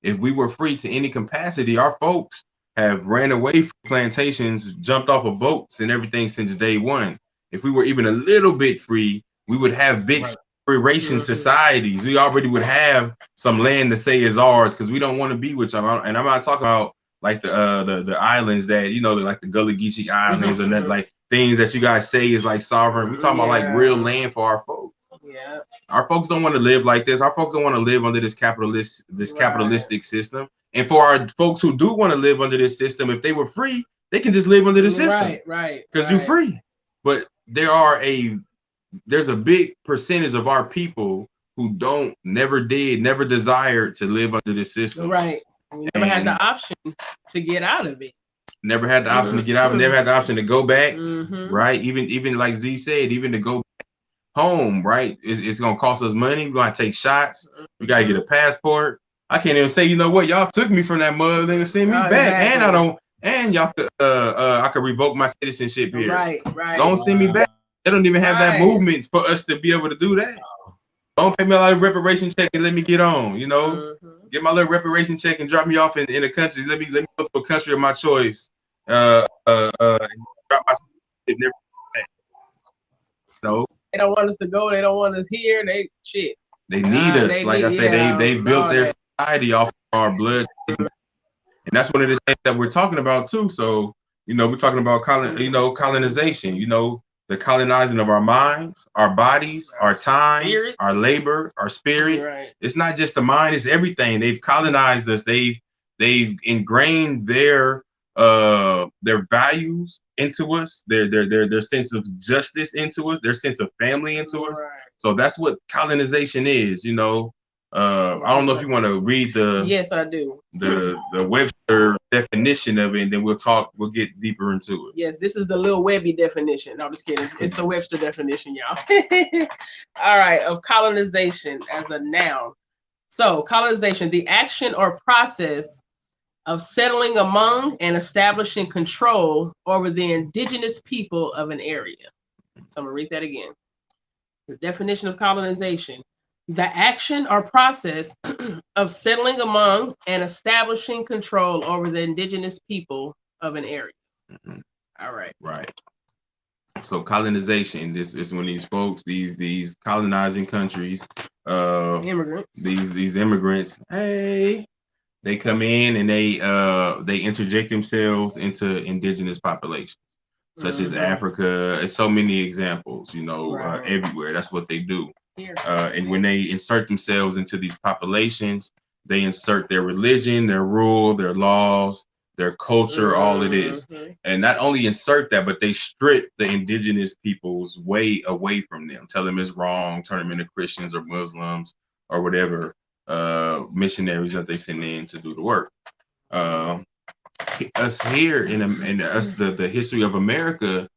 [SPEAKER 3] If we were free to any capacity, our folks have ran away from plantations, jumped off of boats and everything since day one. If we were even a little bit free, we would have big separation societies. We already would have some land to say is ours because we don't want to be with y'all. And I'm not talking about like the islands that, like the Gullah Geechee Islands or that, like things that you guys say is like sovereign. We're talking about like real land for our folks.
[SPEAKER 5] Yeah.
[SPEAKER 3] Our folks don't want to live like this. Our folks don't want to live under this capitalistic system. And for our folks who do want to live under this system, if they were free, they can just live under the system.
[SPEAKER 5] Right.
[SPEAKER 3] Because you're free. But there's a big percentage of our people who never desired to live under this system.
[SPEAKER 5] Right. We never had the option to get out of it.
[SPEAKER 3] Never had the option to get out. Never had the option to go back. Right. Even like Z said, even to go home, right? It's gonna cost us money. We're gonna take shots. We gotta get a passport. I can't even say, you know what, y'all took me from that mother, they send me back.
[SPEAKER 5] Exactly.
[SPEAKER 3] And y'all could I could revoke my citizenship here.
[SPEAKER 5] Right.
[SPEAKER 3] Don't send me back. They don't even have that movement for us to be able to do that. Don't pay me a lot of reparation check and let me get on, Get my little reparation check and drop me off in a country. Let me go to a country of my choice. about myself. They've never no,
[SPEAKER 5] They don't want us to go. They don't want us here. They shit.
[SPEAKER 3] they need us.
[SPEAKER 5] They
[SPEAKER 3] Like I
[SPEAKER 5] need-
[SPEAKER 3] said,
[SPEAKER 5] yeah,
[SPEAKER 3] they built
[SPEAKER 5] all
[SPEAKER 3] their
[SPEAKER 5] that.
[SPEAKER 3] society off of our blood. And that's one of the things that we're talking about too. So, we're talking about colonization, the colonizing of our minds, our bodies, our time,
[SPEAKER 5] Spirits.
[SPEAKER 3] our labor, our spirit.
[SPEAKER 5] Right.
[SPEAKER 3] It's not just the mind, it's everything. They've colonized us. They've ingrained their values into us, their sense of justice into us, their sense of family into us.
[SPEAKER 5] Right.
[SPEAKER 3] So that's what colonization is, I don't know if you want to read
[SPEAKER 5] Yes, I do.
[SPEAKER 3] the Webster definition of it, and then we'll get deeper into it.
[SPEAKER 5] Yes, this is the Lil Webby definition. No, I'm just kidding. It's the Webster definition, y'all. All right, of colonization as a noun. So, colonization, the action or process of settling among and establishing control over the indigenous people of an area. So, I'm going to read that again. The definition of colonization: the action or process of settling among and establishing control over the indigenous people of an area.
[SPEAKER 3] Mhm.
[SPEAKER 5] All right.
[SPEAKER 3] Right. So colonization, this is when these folks, these colonizing countries,
[SPEAKER 5] Immigrants.
[SPEAKER 3] these immigrants, hey, they come in and they interject themselves into indigenous populations, such as
[SPEAKER 5] Mhm.
[SPEAKER 3] Africa. There's so many examples,
[SPEAKER 5] Right.
[SPEAKER 3] everywhere. That's what they do.
[SPEAKER 5] Here.
[SPEAKER 3] And when they insert themselves into these populations, they insert their religion, their rule, their laws, their culture, all it is.
[SPEAKER 5] Mhm.
[SPEAKER 3] And not only insert that, but they strip the indigenous people's way away from them, tell them it's wrong, turn them into Christians or Muslims or whatever missionaries that they send in to do the work. Us here in us, the history of America,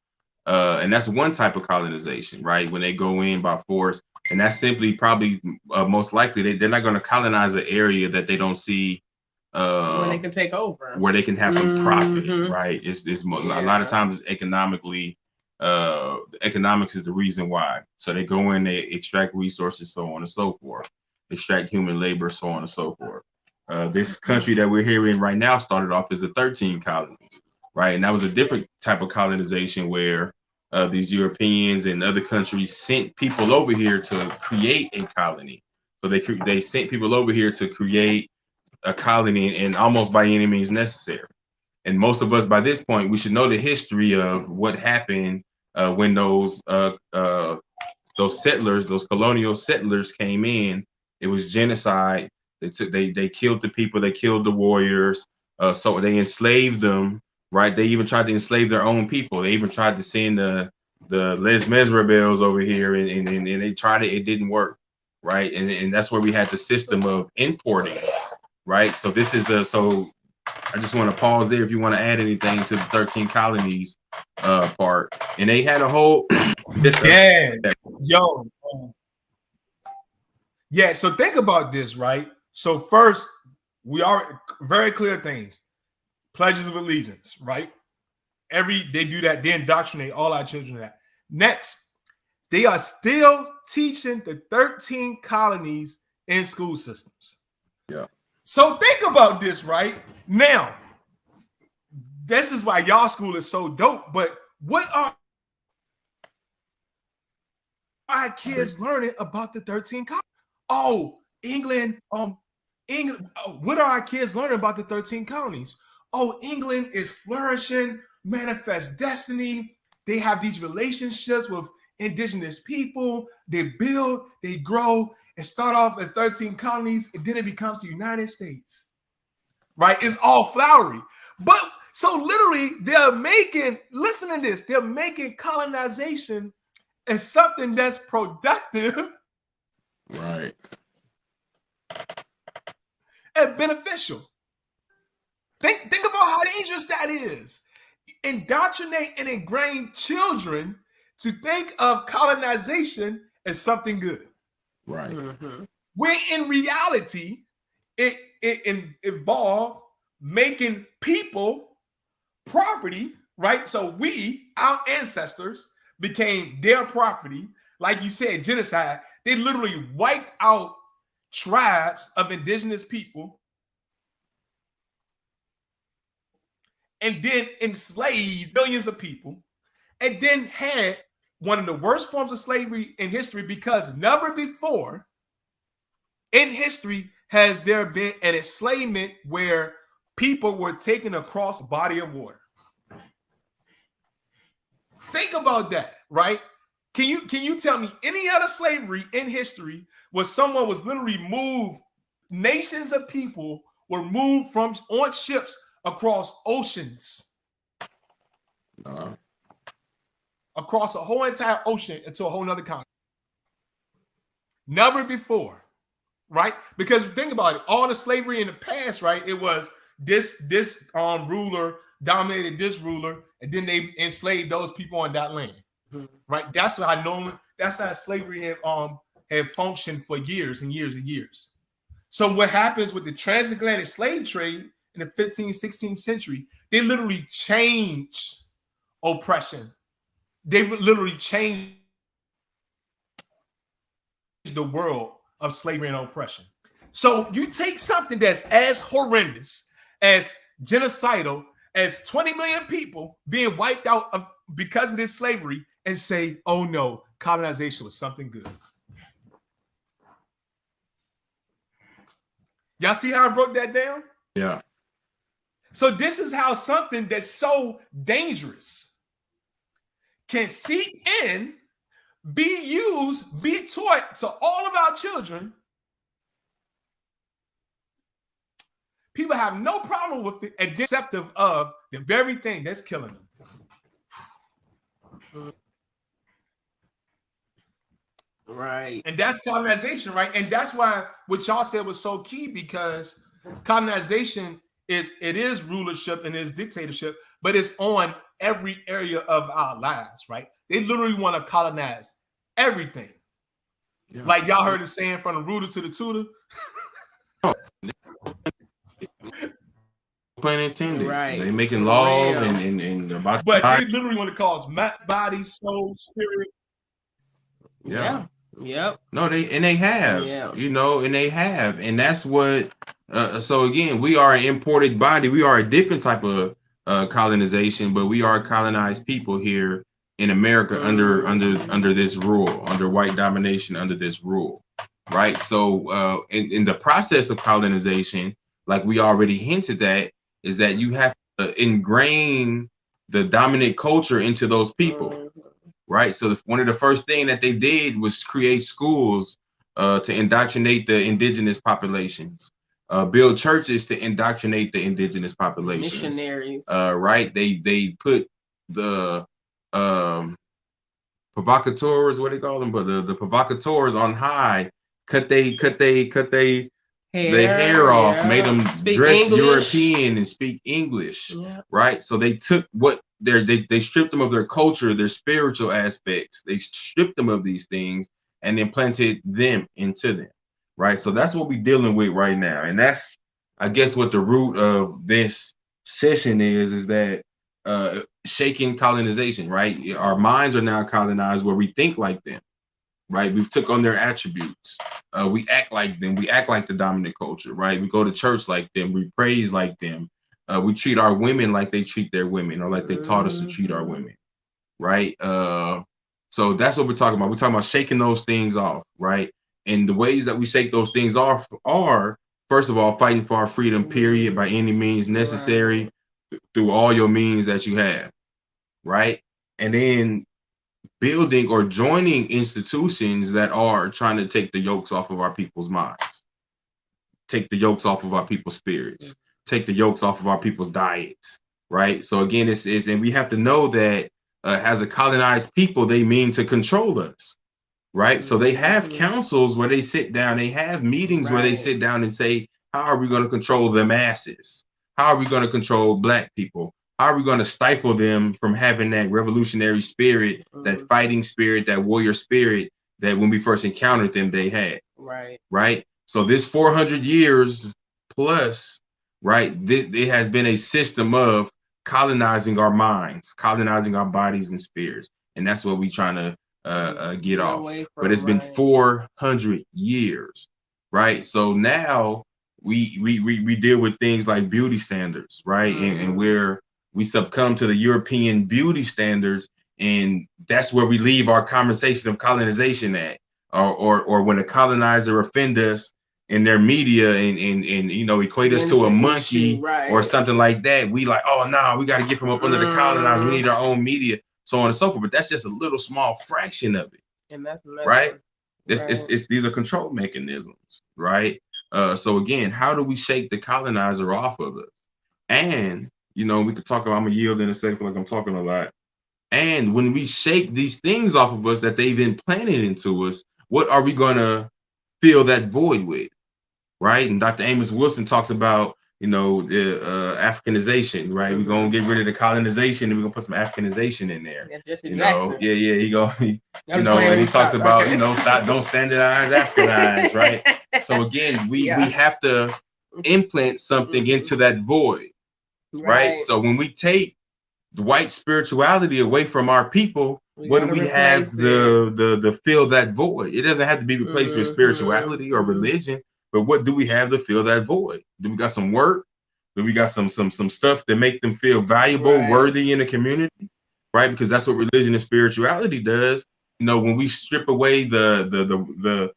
[SPEAKER 3] and that's one type of colonization, right? When they go in by force, and that's simply probably most likely they're not going to colonize an area that they don't see
[SPEAKER 5] When they can take over.
[SPEAKER 3] where they can have some profit,
[SPEAKER 5] Mhm.
[SPEAKER 3] right? It's a lot
[SPEAKER 5] Yeah.
[SPEAKER 3] of times it's economically, economics is the reason why. So they go in, they extract resources, so on and so forth, extract human labor, so on and so forth. This country that we're here in right now started off as the 13 colonies, right? And that was a different type of colonization where these Europeans and other countries sent people over here to create a colony. So they sent people over here to create a colony, and almost by any means necessary. And most of us by this point, we should know the history of what happened when those settlers, those colonial settlers came in. It was genocide. They killed the people, they killed the warriors, so they enslaved them, right? They even tried to enslave their own people. They even tried to send the Les Mis rebels over here, and they tried it didn't work, right? And that's where we had the system of importing, right? So this is so I just want to pause there if you want to add anything to the 13 colonies part. And they had a whole
[SPEAKER 6] Yeah, yo, yeah. So think about this, right? So first, we are very clear things. Pledges of allegiance, right? They do that. They indoctrinate all our children to that. Next, they are still teaching the 13 colonies in school systems.
[SPEAKER 3] Yeah.
[SPEAKER 6] So think about this, right? Now, this is why y'all school is so dope. But what are our kids learning about the 13 colonies? Oh, England. England. What are our kids learning about the 13 colonies? Oh, England is flourishing, manifest destiny. They have these relationships with indigenous people. They build, they grow, and start off as 13 colonies, and then it becomes the United States. Right? It's all flowery. But so literally, they're making, listen to this, they're making colonization as something that's productive,
[SPEAKER 3] right,
[SPEAKER 6] and beneficial. Think about how dangerous that is. Indoctrinate and ingrain children to think of colonization as something good.
[SPEAKER 3] right.
[SPEAKER 5] Mhm.
[SPEAKER 6] When in reality, it involved making people property, right? So our ancestors, became their property. Like you said, genocide. They literally wiped out tribes of indigenous people and then enslaved millions of people, and then had one of the worst forms of slavery in history, because never before in history has there been an enslavement where people were taken across a body of water. Think about that, right? Can you tell me any other slavery in history where someone was literally moved, nations of people were moved from on ships across oceans, across a whole entire ocean into a whole nother continent? Never before, right? Because think about it, all the slavery in the past, right? It was this ruler dominated this ruler, and then they enslaved those people on that land, right? That's how slavery had functioned for years and years and years. So what happens with the transatlantic slave trade in the 15th, 16th century, they literally changed oppression. They literally changed the world of slavery and oppression. So you take something that's as horrendous, as genocidal, as 20 million people being wiped out because of this slavery, and say, oh no, colonization was something good. Y'all see how I broke that down?
[SPEAKER 3] Yeah.
[SPEAKER 6] So this is how something that's so dangerous can seep in, be used, be taught to all of our children. People have no problem with it, and deceptive of the very thing that's killing them.
[SPEAKER 5] Right.
[SPEAKER 6] And that's colonization, right? And that's why what y'all said was so key, because colonization is rulership and is dictatorship, but it's on every area of our lives, right? They literally want to colonize everything. Yeah. Like y'all heard the saying, from the rooter to the tutor.
[SPEAKER 3] Pun intended.
[SPEAKER 5] Right.
[SPEAKER 3] They making laws and about.
[SPEAKER 6] But they literally want to cause body, soul, spirit.
[SPEAKER 5] Yeah. Yep.
[SPEAKER 3] No, they have.
[SPEAKER 5] Yeah.
[SPEAKER 3] You know, and they have, and that's what. So again, we are an imported body. We are a different type of colonization, but we are colonized people here in America under this rule, under white domination, under this rule, right? So in the process of colonization, like we already hinted at, is that you have to ingrain the dominant culture into those people, right? So one of the first things that they did was create schools to indoctrinate the indigenous populations, build churches to indoctrinate the indigenous populations.
[SPEAKER 5] Missionaries.
[SPEAKER 3] Right? They put the provocateurs, what do they call them? But the provocateurs on high, cut they hair off, made them dress English. European and speak English, right? So they took what they stripped them of their culture, their spiritual aspects. They stripped them of these things and implanted them into them, right? So that's what we're dealing with right now, and that's, I guess, what the root of this session is that shaking colonization, right? Our minds are now colonized where we think like them. Right, we took on their attributes. We act like them. We act like the dominant culture. Right, we go to church like them. We praise like them. We treat our women like they treat their women, or like they taught us to treat our women. Right. So that's what we're talking about. We're talking about shaking those things off. Right, and the ways that we shake those things off are, first of all, fighting for our freedom. Period, by any means necessary, through all your means that you have. Right, and then building or joining institutions that are trying to take the yokes off of our people's minds, take the yokes off of our people's spirits, take the yokes off of our people's diets, right? So again, it's and we have to know that as a colonized people, they mean to control us, right? So they have councils where they sit down, they have meetings where they sit down and say, how are we going to control the masses? How are we going to control Black people? How are we going to stifle them from having that revolutionary spirit, that fighting spirit, that warrior spirit that when we first encountered them, they had? Right. So this 400 years plus, right, it has been a system of colonizing our minds, colonizing our bodies and spirits. And that's what we're trying to get off. But it's been 400 years, right? So now we deal with things like beauty standards, right? And we succumb to the European beauty standards And that's where we leave our conversation of colonization at, or when a colonizer offend us in their media and you know, equate us to a monkey or something like that. We like, oh no, we got to get from up under the colonizers. We need our own media, so on and so forth. But that's just a little small fraction of it.
[SPEAKER 5] And that's
[SPEAKER 3] right. It's these are control mechanisms, right? So again, how do we shake the colonizer off of us? And you know, we could talk about, I'm gonna yield in a second, feel like I'm talking a lot. And when we shake these things off of us that they've implanted into us, what are we gonna fill that void with, right? And Dr. Amos Wilson talks about, you know, the Africanization, right? We're gonna get rid of the colonization and we're gonna put some Africanization in there. You know, you know, and he talks about, you know, don't standardize, Africanize, right? So again, we have to implant something into that void, right? So when we take the white spirituality away from our people, what do we have the fill that void? It doesn't have to be replaced with spirituality or religion, but what do we have to fill that void? Do we got some work? Do we got some stuff that make them feel valuable, worthy in the community, right? Because that's what religion and spirituality does. You know, when we strip away the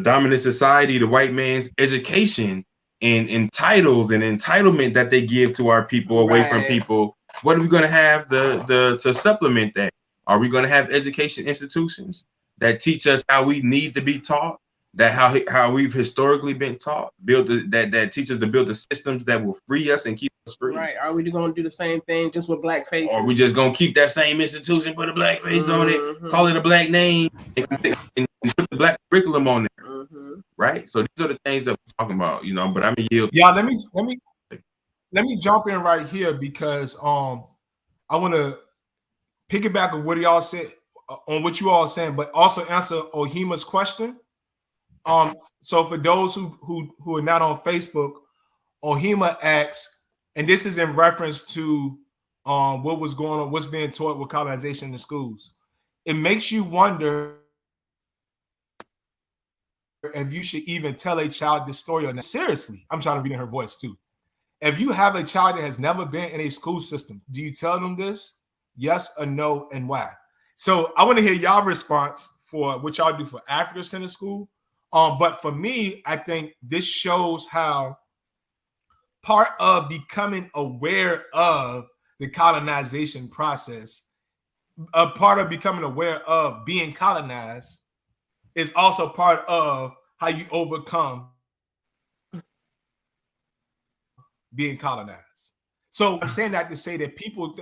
[SPEAKER 3] dominant society, the white man's education and titles and entitlement that they give to our people away from people, what are we going to have to supplement that? Are we going to have education institutions that teach us how we need to be taught, that how we've historically been taught, that teach us to build the systems that will free us and keep us free?
[SPEAKER 5] Right. Are we going to do the same thing just with black faces?
[SPEAKER 3] Or are we just going to keep that same institution, put a black face on it, call it a black name, and put the black curriculum on there, right? So these are the things that we're talking about, you know. But I'm gonna yield.
[SPEAKER 6] Yeah, let me jump in right here because I want to piggyback on what y'all said, on what you all saying, but also answer Ohima's question. So for those who are not on Facebook, Ohima asks, and this is in reference to what was going on, what's being taught with colonization in the schools. It makes you wonder if you should even tell a child this story or not. Seriously, I'm trying to read in her voice too. If you have a child that has never been in a school system, do you tell them this? Yes or no, and why? So I want to hear y'all response for what y'all do for Africa Center School. But for me, I think this shows how part of becoming aware of the colonization process, a part of becoming aware of being colonized, is also part of how you overcome being colonized. So I'm saying that to say that people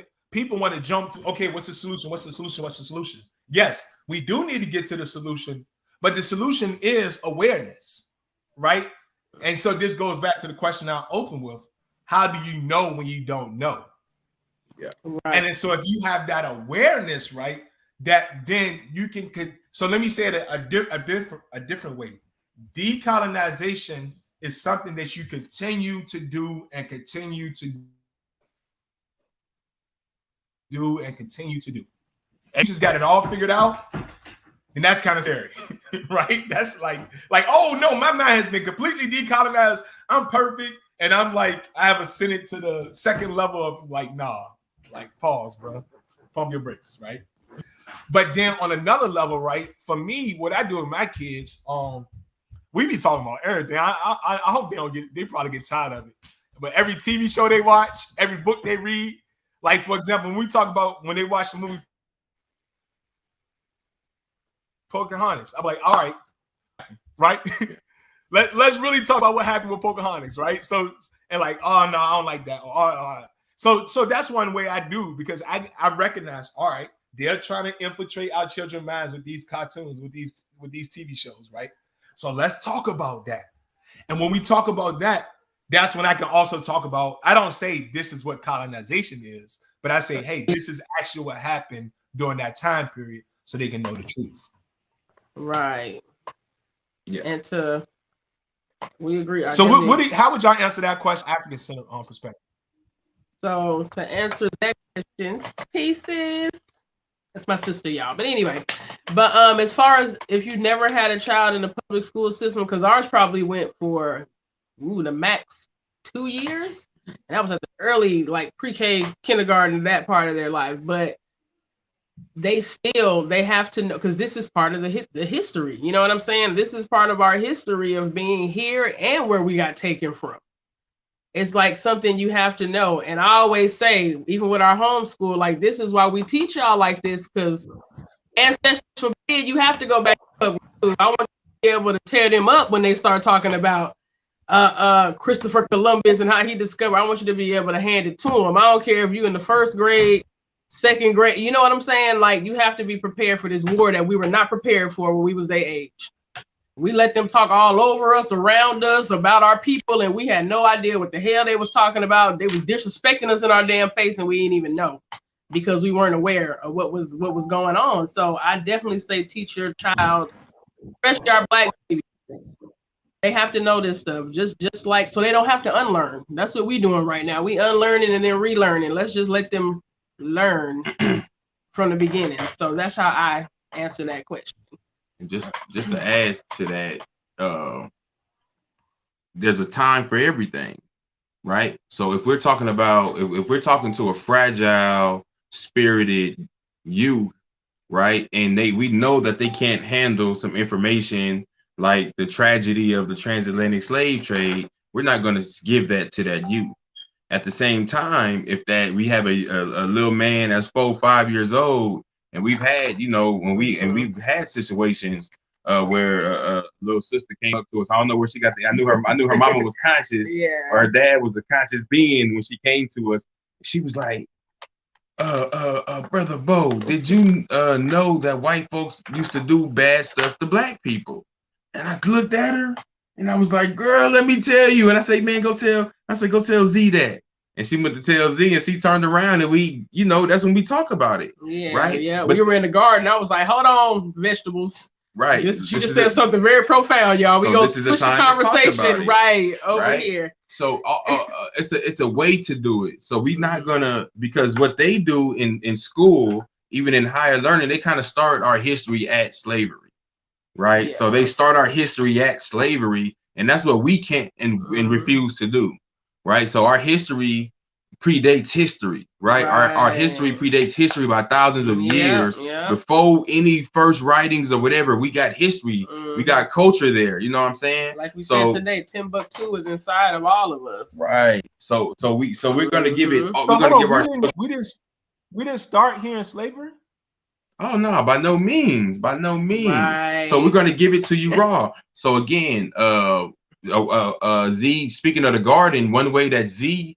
[SPEAKER 6] want to jump to, okay, what's the solution? What's the solution? What's the solution? Yes, we do need to get to the solution, but the solution is awareness, right? And so this goes back to the question I opened with: how do you know when you don't know?
[SPEAKER 3] Yeah.
[SPEAKER 5] Right.
[SPEAKER 6] And then, so if you have that awareness, right, that then you can. So let me say it a different way. Decolonization is something that you continue to do and continue to do and continue to do. And you just got it all figured out, and that's kind of scary, right? That's like, oh no, my mind has been completely decolonized. I'm perfect, and I'm like, I have ascended to the second level of like, nah, like pause, bro, pump your brakes, right? But then on another level, right? For me, what I do with my kids, we be talking about everything. I hope they probably get tired of it. But every TV show they watch, every book they read, like for example, when we talk about when they watch the movie Pocahontas, I'm like, all right, let's really talk about what happened with Pocahontas, right? So, and like, oh no, I don't like that. So that's one way I do, because I recognize, all right, they're trying to infiltrate our children's minds with these cartoons, with these TV shows, right? So let's talk about that. And when we talk about that, that's when I can also talk about, I don't say this is what colonization is, but I say, hey, this is actually what happened during that time period, so they can know the truth.
[SPEAKER 5] Right.
[SPEAKER 3] Yeah.
[SPEAKER 5] And we agree.
[SPEAKER 6] So how would y'all answer that question, African Center perspective?
[SPEAKER 5] So to answer that question, pieces. That's my sister, y'all. But anyway, as far as if you never had a child in the public school system, because ours probably went for the max 2 years, and that was at the early, like pre-K, kindergarten, that part of their life. But they have to know, because this is part of the history. You know what I'm saying? This is part of our history of being here and where we got taken from. It's like something you have to know. And I always say, even with our homeschool, like, this is why we teach y'all like this, because ancestors forbid you have to go back. I want you to be able to tear them up when they start talking about Christopher Columbus and how he discovered. I want you to be able to hand it to them. I don't care if you in the first grade, second grade. You know what I'm saying? Like, you have to be prepared for this war that we were not prepared for when we was their age. We let them talk all over us, around us, about our people, and we had no idea what the hell they was talking about. They was disrespecting us in our damn face, and we didn't even know, because we weren't aware of what was going on. So I definitely say teach your child, especially our black babies. They have to know this stuff, just like, so they don't have to unlearn. That's what we doing right now. We unlearning and then relearning. Let's just let them learn from the beginning. So that's how I answer that question.
[SPEAKER 3] And just to add to that, there's a time for everything, right? So if we're talking about, if we're talking to a fragile spirited youth, right, and we know that they can't handle some information like the tragedy of the transatlantic slave trade, we're not going to give that to that youth. At the same time, if that we have a little man that's 4, 5 years old, and we've had, you know, we've had situations where a little sister came up to us. I don't know where she got the. I knew her mama was conscious,
[SPEAKER 5] Yeah.
[SPEAKER 3] or her dad was a conscious being when she came to us. She was like, Brother Bo, did you know that white folks used to do bad stuff to black people? And I looked at her and I was like, girl, let me tell you. And I say, man, go tell Z that. And she went to tell Z, and she turned around, and we, you know, that's when we talk about it.
[SPEAKER 5] Yeah,
[SPEAKER 3] right?
[SPEAKER 5] Yeah,
[SPEAKER 3] But,
[SPEAKER 5] we were in the garden. I was like, hold on, vegetables.
[SPEAKER 3] right.
[SPEAKER 5] She just said something very profound, y'all. We gonna switch the conversation right over here.
[SPEAKER 3] So it's a way to do it. So we're not gonna, because what they do in school, even in higher learning, they kind of start our history at slavery. Right.
[SPEAKER 5] Yeah.
[SPEAKER 3] So they start our history at slavery, and that's what we can't and refuse to do. Right. So our history predates history, right? Our history predates history by thousands of years. Before any first writings or whatever, we got history, we got culture there. You know what I'm saying?
[SPEAKER 5] Like we said today, Timbuktu is inside of all of us.
[SPEAKER 3] Right. So we're gonna give it.
[SPEAKER 6] We're gonna give our. We didn't start here in slavery.
[SPEAKER 3] Oh no, by no means, by no means.
[SPEAKER 5] Right.
[SPEAKER 3] So we're gonna give it to you raw. So again, Z, speaking of the garden, one way that Z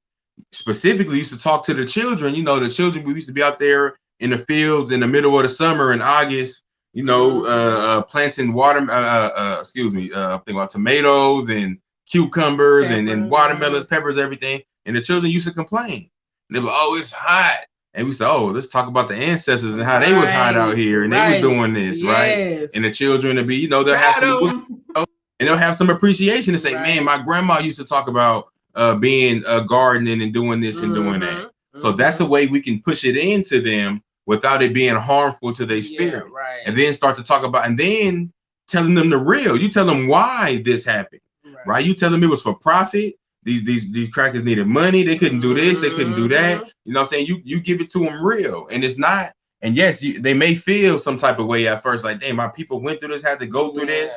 [SPEAKER 3] specifically used to talk to the children, you know, the children, we used to be out there in the fields in the middle of the summer in August, you know, planting I'm thinking about tomatoes and cucumbers and watermelons, peppers, everything. And the children used to complain. They were, oh, it's hot. And we said, oh, let's talk about the ancestors and how they was hot out here and they was doing this, right? And the children to be, you know, they'll have some, and they'll have some appreciation to say, man, my grandma used to talk about being gardening and doing this and doing that. So that's a way we can push it into them without it being harmful to their spirit. And then start to talk about, and then telling them the real. You tell them why this happened, right? You tell them it was for profit. These crackers needed money. They couldn't do this. They couldn't do that. You know what I'm saying? You give it to them real. And it's not, and yes, they may feel some type of way at first, like, damn, my people went through this, had to go through this.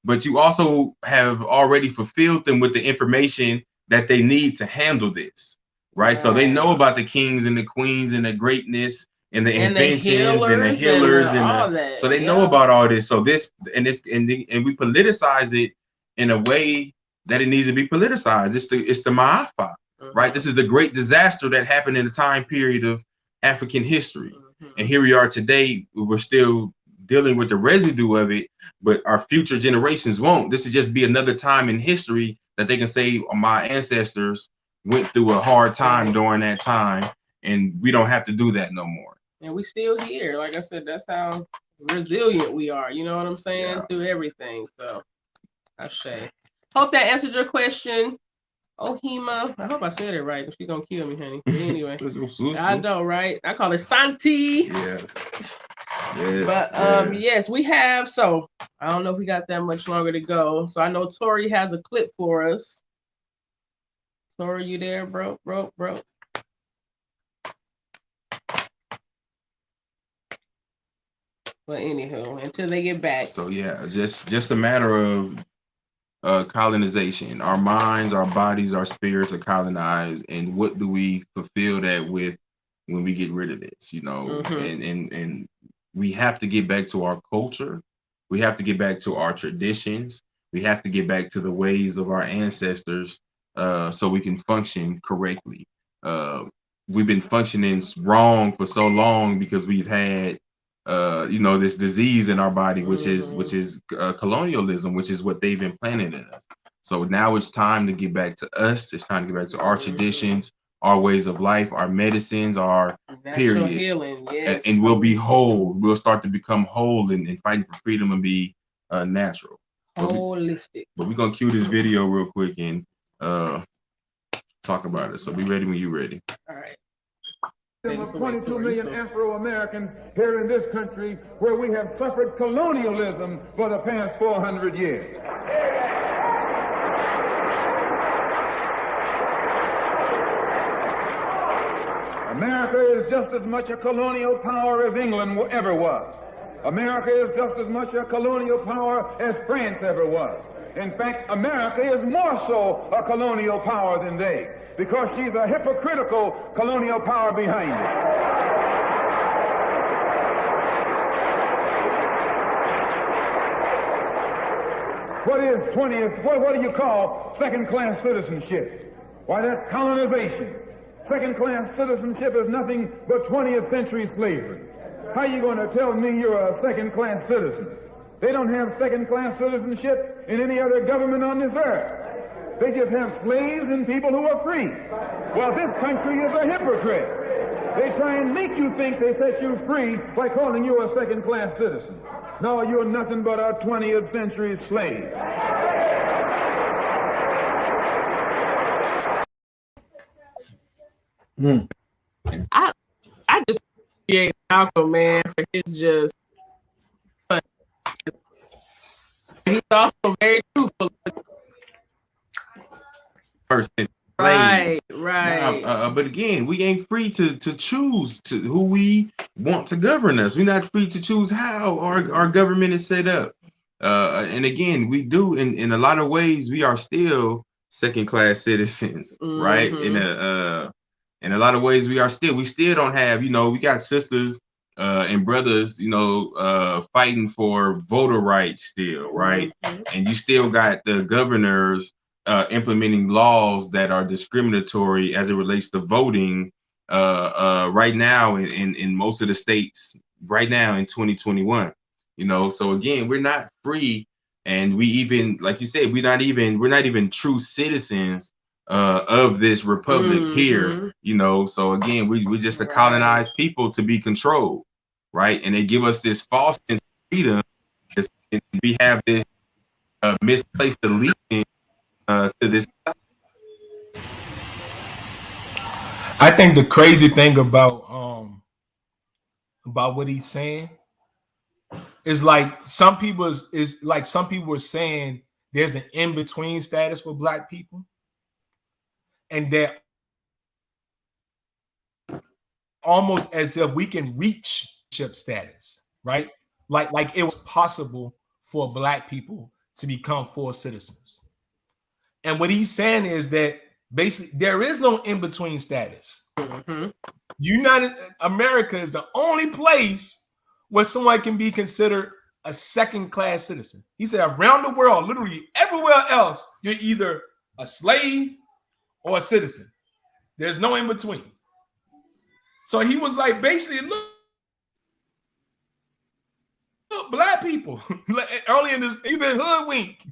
[SPEAKER 3] But you also have already fulfilled them with the information that they need to handle this, right? So they know about the kings and the queens and the greatness and the inventions and the healers and all that. So they know about all this. So this and we politicize it in a way that it needs to be politicized. It's the Ma'afa, right? This is the great disaster that happened in the time period of African history. And here we are today, we're still dealing with the residue of it, but our future generations won't. This will just be another time in history that they can say, my ancestors went through a hard time during that time, and we don't have to do that no more.
[SPEAKER 5] And we still here. Like I said, that's how resilient we are. You know what I'm saying? Through everything. So I say. Hope that answered your question, Ohima. I hope I said it right, because she's gonna kill me, honey. But anyway, I know, right? I call it Santi.
[SPEAKER 3] Yes.
[SPEAKER 5] But yes, we have. So I don't know if we got that much longer to go. So I know Tori has a clip for us. Tori, you there, bro? But anywho, until they get back.
[SPEAKER 3] So yeah, just a matter of colonization. Our minds, our bodies, our spirits are colonized, and what do we fulfill that with when we get rid of this? You know, and we have to get back to our culture. We have to get back to our traditions. We have to get back to the ways of our ancestors, so we can function correctly. We've been functioning wrong for so long because we've had this disease in our body, which is colonialism, which is what they've implanted in us. So now it's time to get back to us. It's time to get back to our traditions, our ways of life, our medicines, our period.
[SPEAKER 5] Healing, yes.
[SPEAKER 3] And we'll be whole. We'll start to become whole and fighting for freedom and be natural.
[SPEAKER 5] Holistic.
[SPEAKER 3] But we're gonna cue this video real quick and talk about it. So be ready when you're ready.
[SPEAKER 5] All right.
[SPEAKER 7] Of 22 million Afro-Americans here in this country where we have suffered colonialism for the past 400 years. America is just as much a colonial power as England ever was. America is just as much a colonial power as France ever was. In fact, America is more so a colonial power than they, because she's a hypocritical colonial power behind it. What is 20th? What do you call second-class citizenship? Why, that's colonization. Second-class citizenship is nothing but 20th century slavery. How are you going to tell me you're a second-class citizen? They don't have second-class citizenship in any other government on this earth. They just have slaves and people who are free. Well, this country is a hypocrite. They try and make you think they set you free by calling you a second-class citizen. No, you're nothing but a 20th century slave.
[SPEAKER 5] I just appreciate Malcolm, man, for his just. He's also very truthful. Right.
[SPEAKER 3] But again, we ain't free to choose to who we want to govern us. We're not free to choose how our government is set up. And again, we do in a lot of ways. We are still second-class citizens, right? In a lot of ways, we still don't have. We got sisters and brothers, fighting for voter rights still, right? And you still got the governors implementing laws that are discriminatory as it relates to voting right now in most of the states right now in 2021. So again, we're not free, and we even, like you said, we're not even true citizens of this republic here. So again, we're just a colonized people to be controlled, right? And they give us this false sense of freedom. We have this misplaced allegiance to this.
[SPEAKER 6] I think the crazy thing about what he's saying is like some people are saying there's an in-between status for Black people, and that almost as if we can reach ship status, right? Like it was possible for Black people to become full citizens. And what he's saying is that basically there is no in-between status. United America is the only place where someone can be considered a second-class citizen. He said around the world, literally everywhere else, you're either a slave or a citizen. There's no in-between. So he was like, basically, look, Black people, early in this, you've been hoodwinked,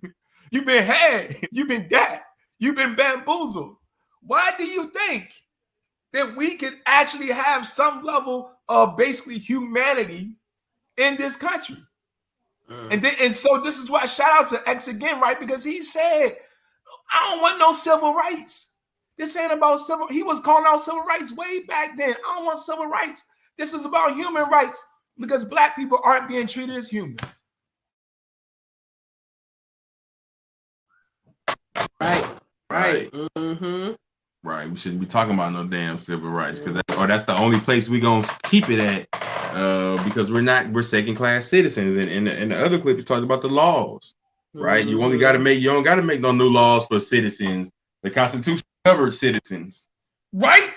[SPEAKER 6] you've been had, you've been got, you've been bamboozled. Why do you think that we could actually have some level of basically humanity in this country? And so this is why shout out to X again, right? Because he said, I don't want no civil rights. This ain't about civil. He was calling out civil rights way back then. I don't want civil rights. This is about human rights because Black people aren't being treated as human.
[SPEAKER 5] Right.
[SPEAKER 3] Right. We shouldn't be talking about no damn civil rights because that's the only place we gonna keep it at because we're second class citizens. And in the other clip, you talked about the laws, right? You only got to make, you don't got to make no new laws for citizens. The Constitution covered citizens,
[SPEAKER 6] Right?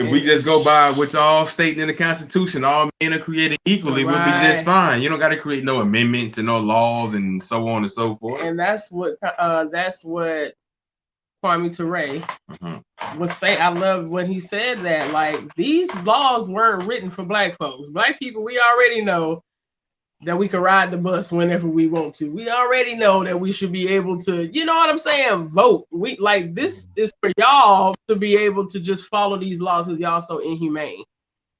[SPEAKER 3] if we just go by what's all stated in the Constitution, all men are created equally, we'll be just fine. You don't got to create no amendments and no laws and so on and so forth.
[SPEAKER 5] And that's what Kwame Ture was saying. I love when he said that, like, these laws weren't written for black folks. Black people, we already know that we can ride the bus whenever we want to. We already know that we should be able to, you know what I'm saying, vote. We like, this is for y'all to be able to just follow these laws because y'all so inhumane.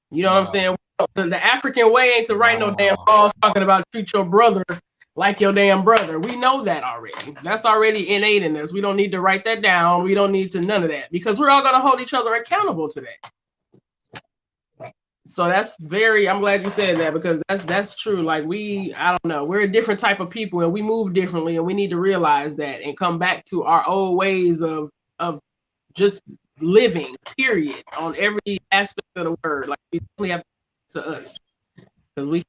[SPEAKER 5] You know what I'm saying? The African way ain't to write no damn laws talking about treat your brother like your damn brother. We know that already. That's already innate in us. We don't need to write that down. We don't need to none of that, because we're all going to hold each other accountable to that. So that's I'm glad you said that, because that's true. Like, I don't know, we're a different type of people and we move differently, and we need to realize that and come back to our old ways of just living, period, on every aspect of the word. Like, we definitely have to us, because we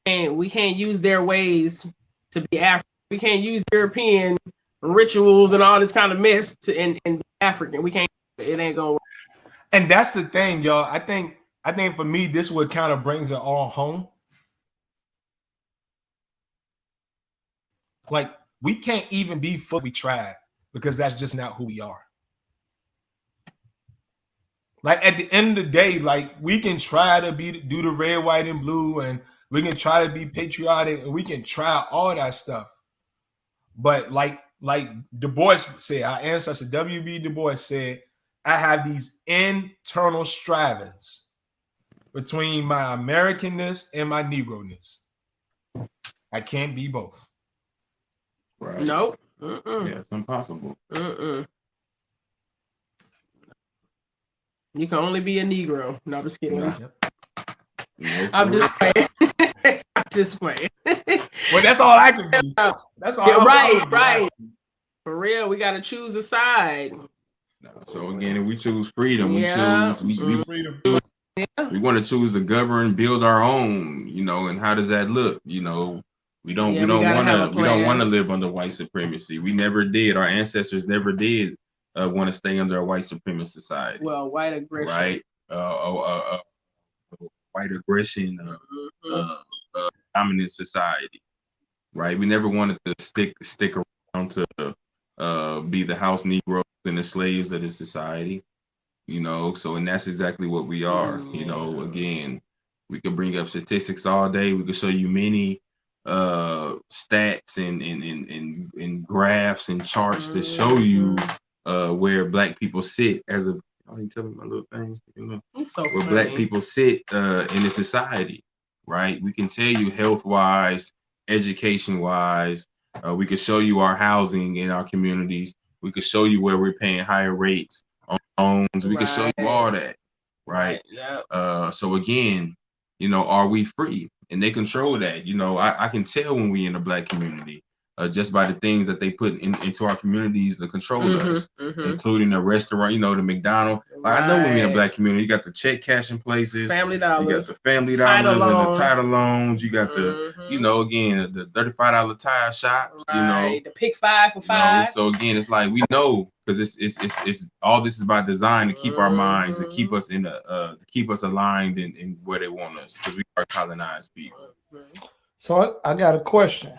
[SPEAKER 5] can't use their ways to be African. We can't use European rituals and all this kind of mess and be African. We can't. It ain't gonna work.
[SPEAKER 6] And that's the thing, y'all. I think for me, this what kind of brings it all home. Like, we can't even be fully tried, because that's just not who we are. Like, at the end of the day, like, we can try to do the red, white, and blue, and we can try to be patriotic, and we can try all that stuff. But like Du Bois said, our ancestor W.B. Du Bois said, I have these internal strivings between my Americanness and my Negro-ness. I can't be both.
[SPEAKER 3] Right.
[SPEAKER 5] Nope.
[SPEAKER 3] Yeah, it's impossible.
[SPEAKER 5] You can only be a Negro. No, I'm just kidding. I'm just playing. I'm just playing.
[SPEAKER 6] Well, that's all I can be. That's all.
[SPEAKER 5] Yeah, right. For real, we got to choose a side.
[SPEAKER 3] So again, if we choose freedom, we
[SPEAKER 6] freedom.
[SPEAKER 3] We want to choose to govern, build our own, you know. And how does that look? You know, we don't want to live under white supremacy. We never did. Our ancestors never did want to stay under a white supremacist society.
[SPEAKER 5] Well, white aggression.
[SPEAKER 3] Right. White aggression, dominant society. Right. We never wanted to stick around to be the house Negroes and the slaves of the society. You know, so, and that's exactly what we are. You know, again, we could bring up statistics all day. We could show you many stats and graphs and charts to show you where black people sit as a. I ain't telling my little things. Where black people sit in the society, right? We can tell you health-wise, education-wise. We could show you our housing in our communities. We could show you where we're paying higher rates on loans. We can show you all that, right? Yeah. So again, you know, are we free? And they control that. You know, I can tell when we in a black community, just by the things that they put into our communities to control us, including the restaurant, you know, the McDonald's. Like, I know when we in a black community, you got the check cashing places,
[SPEAKER 5] Family Dollars,
[SPEAKER 3] you got the Family Dollars and the title loans. You got the, you know, again, the $35 tire shops, you know,
[SPEAKER 5] the pick 5 for $5.
[SPEAKER 3] Know? So again, it's like, we know, because it's all this is by design to keep our minds, to keep us to keep us aligned in where they want us, because we are colonized people.
[SPEAKER 2] So I got a question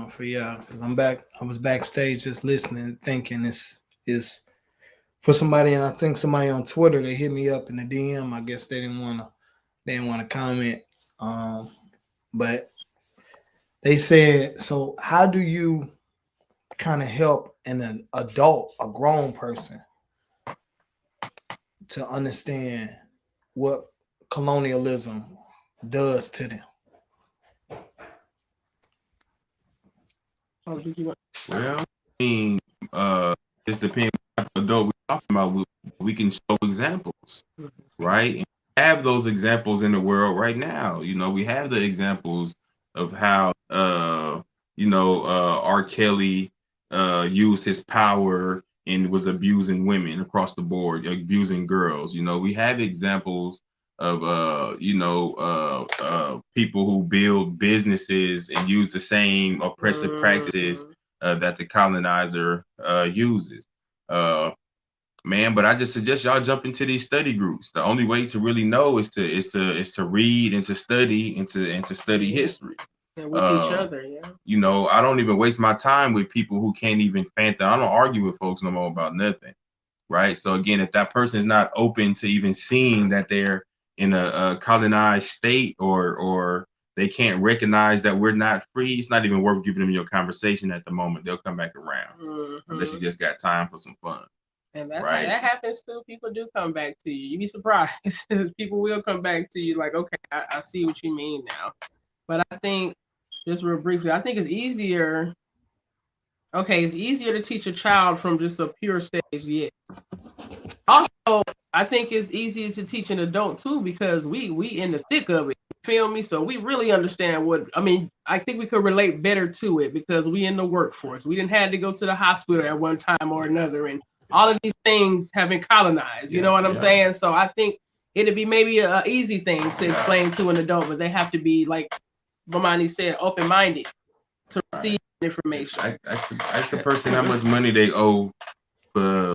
[SPEAKER 2] for y'all, because I was backstage just listening, thinking this is for somebody, and I think somebody on Twitter, they hit me up in the DM. I guess they didn't want to comment, but they said, so how do you kind of help an adult, a grown person, to understand what colonialism does to them?
[SPEAKER 3] Well, I mean, it depends on what adult we're talking about. We can show examples, right? And we have those examples in the world right now. You know, we have the examples of how, you know, R. Kelly used his power and was abusing women across the board, abusing girls. You know, we have examples people who build businesses and use the same oppressive practices that the colonizer uses. Man, but I just suggest y'all jump into these study groups. The only way to really know is to read and to study and to study history.
[SPEAKER 5] And with each other, yeah.
[SPEAKER 3] You know, I don't even waste my time with people who can't even fathom. I don't argue with folks no more about nothing, right? So again, if that person is not open to even seeing that they're in a colonized state, or they can't recognize that we're not free, it's not even worth giving them your conversation at the moment. They'll come back around unless you just got time for some fun.
[SPEAKER 5] And that's
[SPEAKER 3] right.
[SPEAKER 5] How that happens too. People do come back to you. You'd be surprised. People will come back to you like, okay, I see what you mean now. But I think, just real briefly, I think it's easier. Okay, it's easier to teach a child from just a pure stage, yes. Also, I think it's easier to teach an adult too, because we in the thick of it. Feel me? So we really understand I think we could relate better to it because we in the workforce. We didn't have to go to the hospital at one time or another, and all of these things have been colonized. You know what I'm saying? So I think it'd be maybe an easy thing to explain to an adult, but they have to be, like Bomani said, open-minded to receive information.
[SPEAKER 3] Ask the person how much money they owe for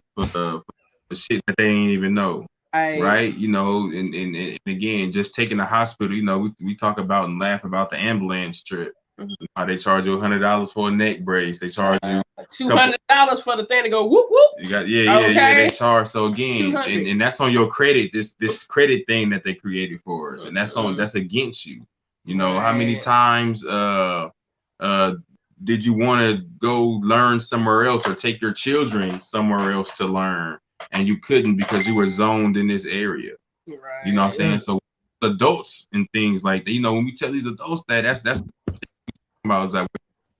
[SPEAKER 3] shit that they ain't even know. Right? You know, and again, just taking the hospital, you know, we talk about and laugh about the ambulance trip. How they charge you $100 for a neck brace. They charge you
[SPEAKER 5] $200 for the thing to go whoop whoop.
[SPEAKER 3] You got they charge. So again, and that's on your credit. This credit thing that they created for us, and that's against you. You know, how many times did you want to go learn somewhere else or take your children somewhere else to learn, and you couldn't because you were zoned in this area? Right. You know what I'm saying? So adults and things like that, you know, when we tell these adults that's about is that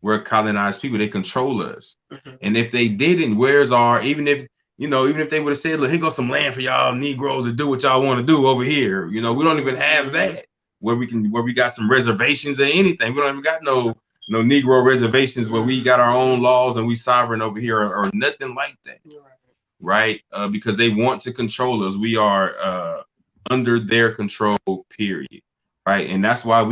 [SPEAKER 3] we're colonized people, they control us. And if they didn't, even if they would have said, look, here goes some land for y'all Negroes to do what y'all want to do over here. You know, we don't even have that where we got some reservations or anything. We don't even got no Negro reservations where we got our own laws and we sovereign over here or nothing like that. Right? Because they want to control us. We are under their control, period. Right? And that's why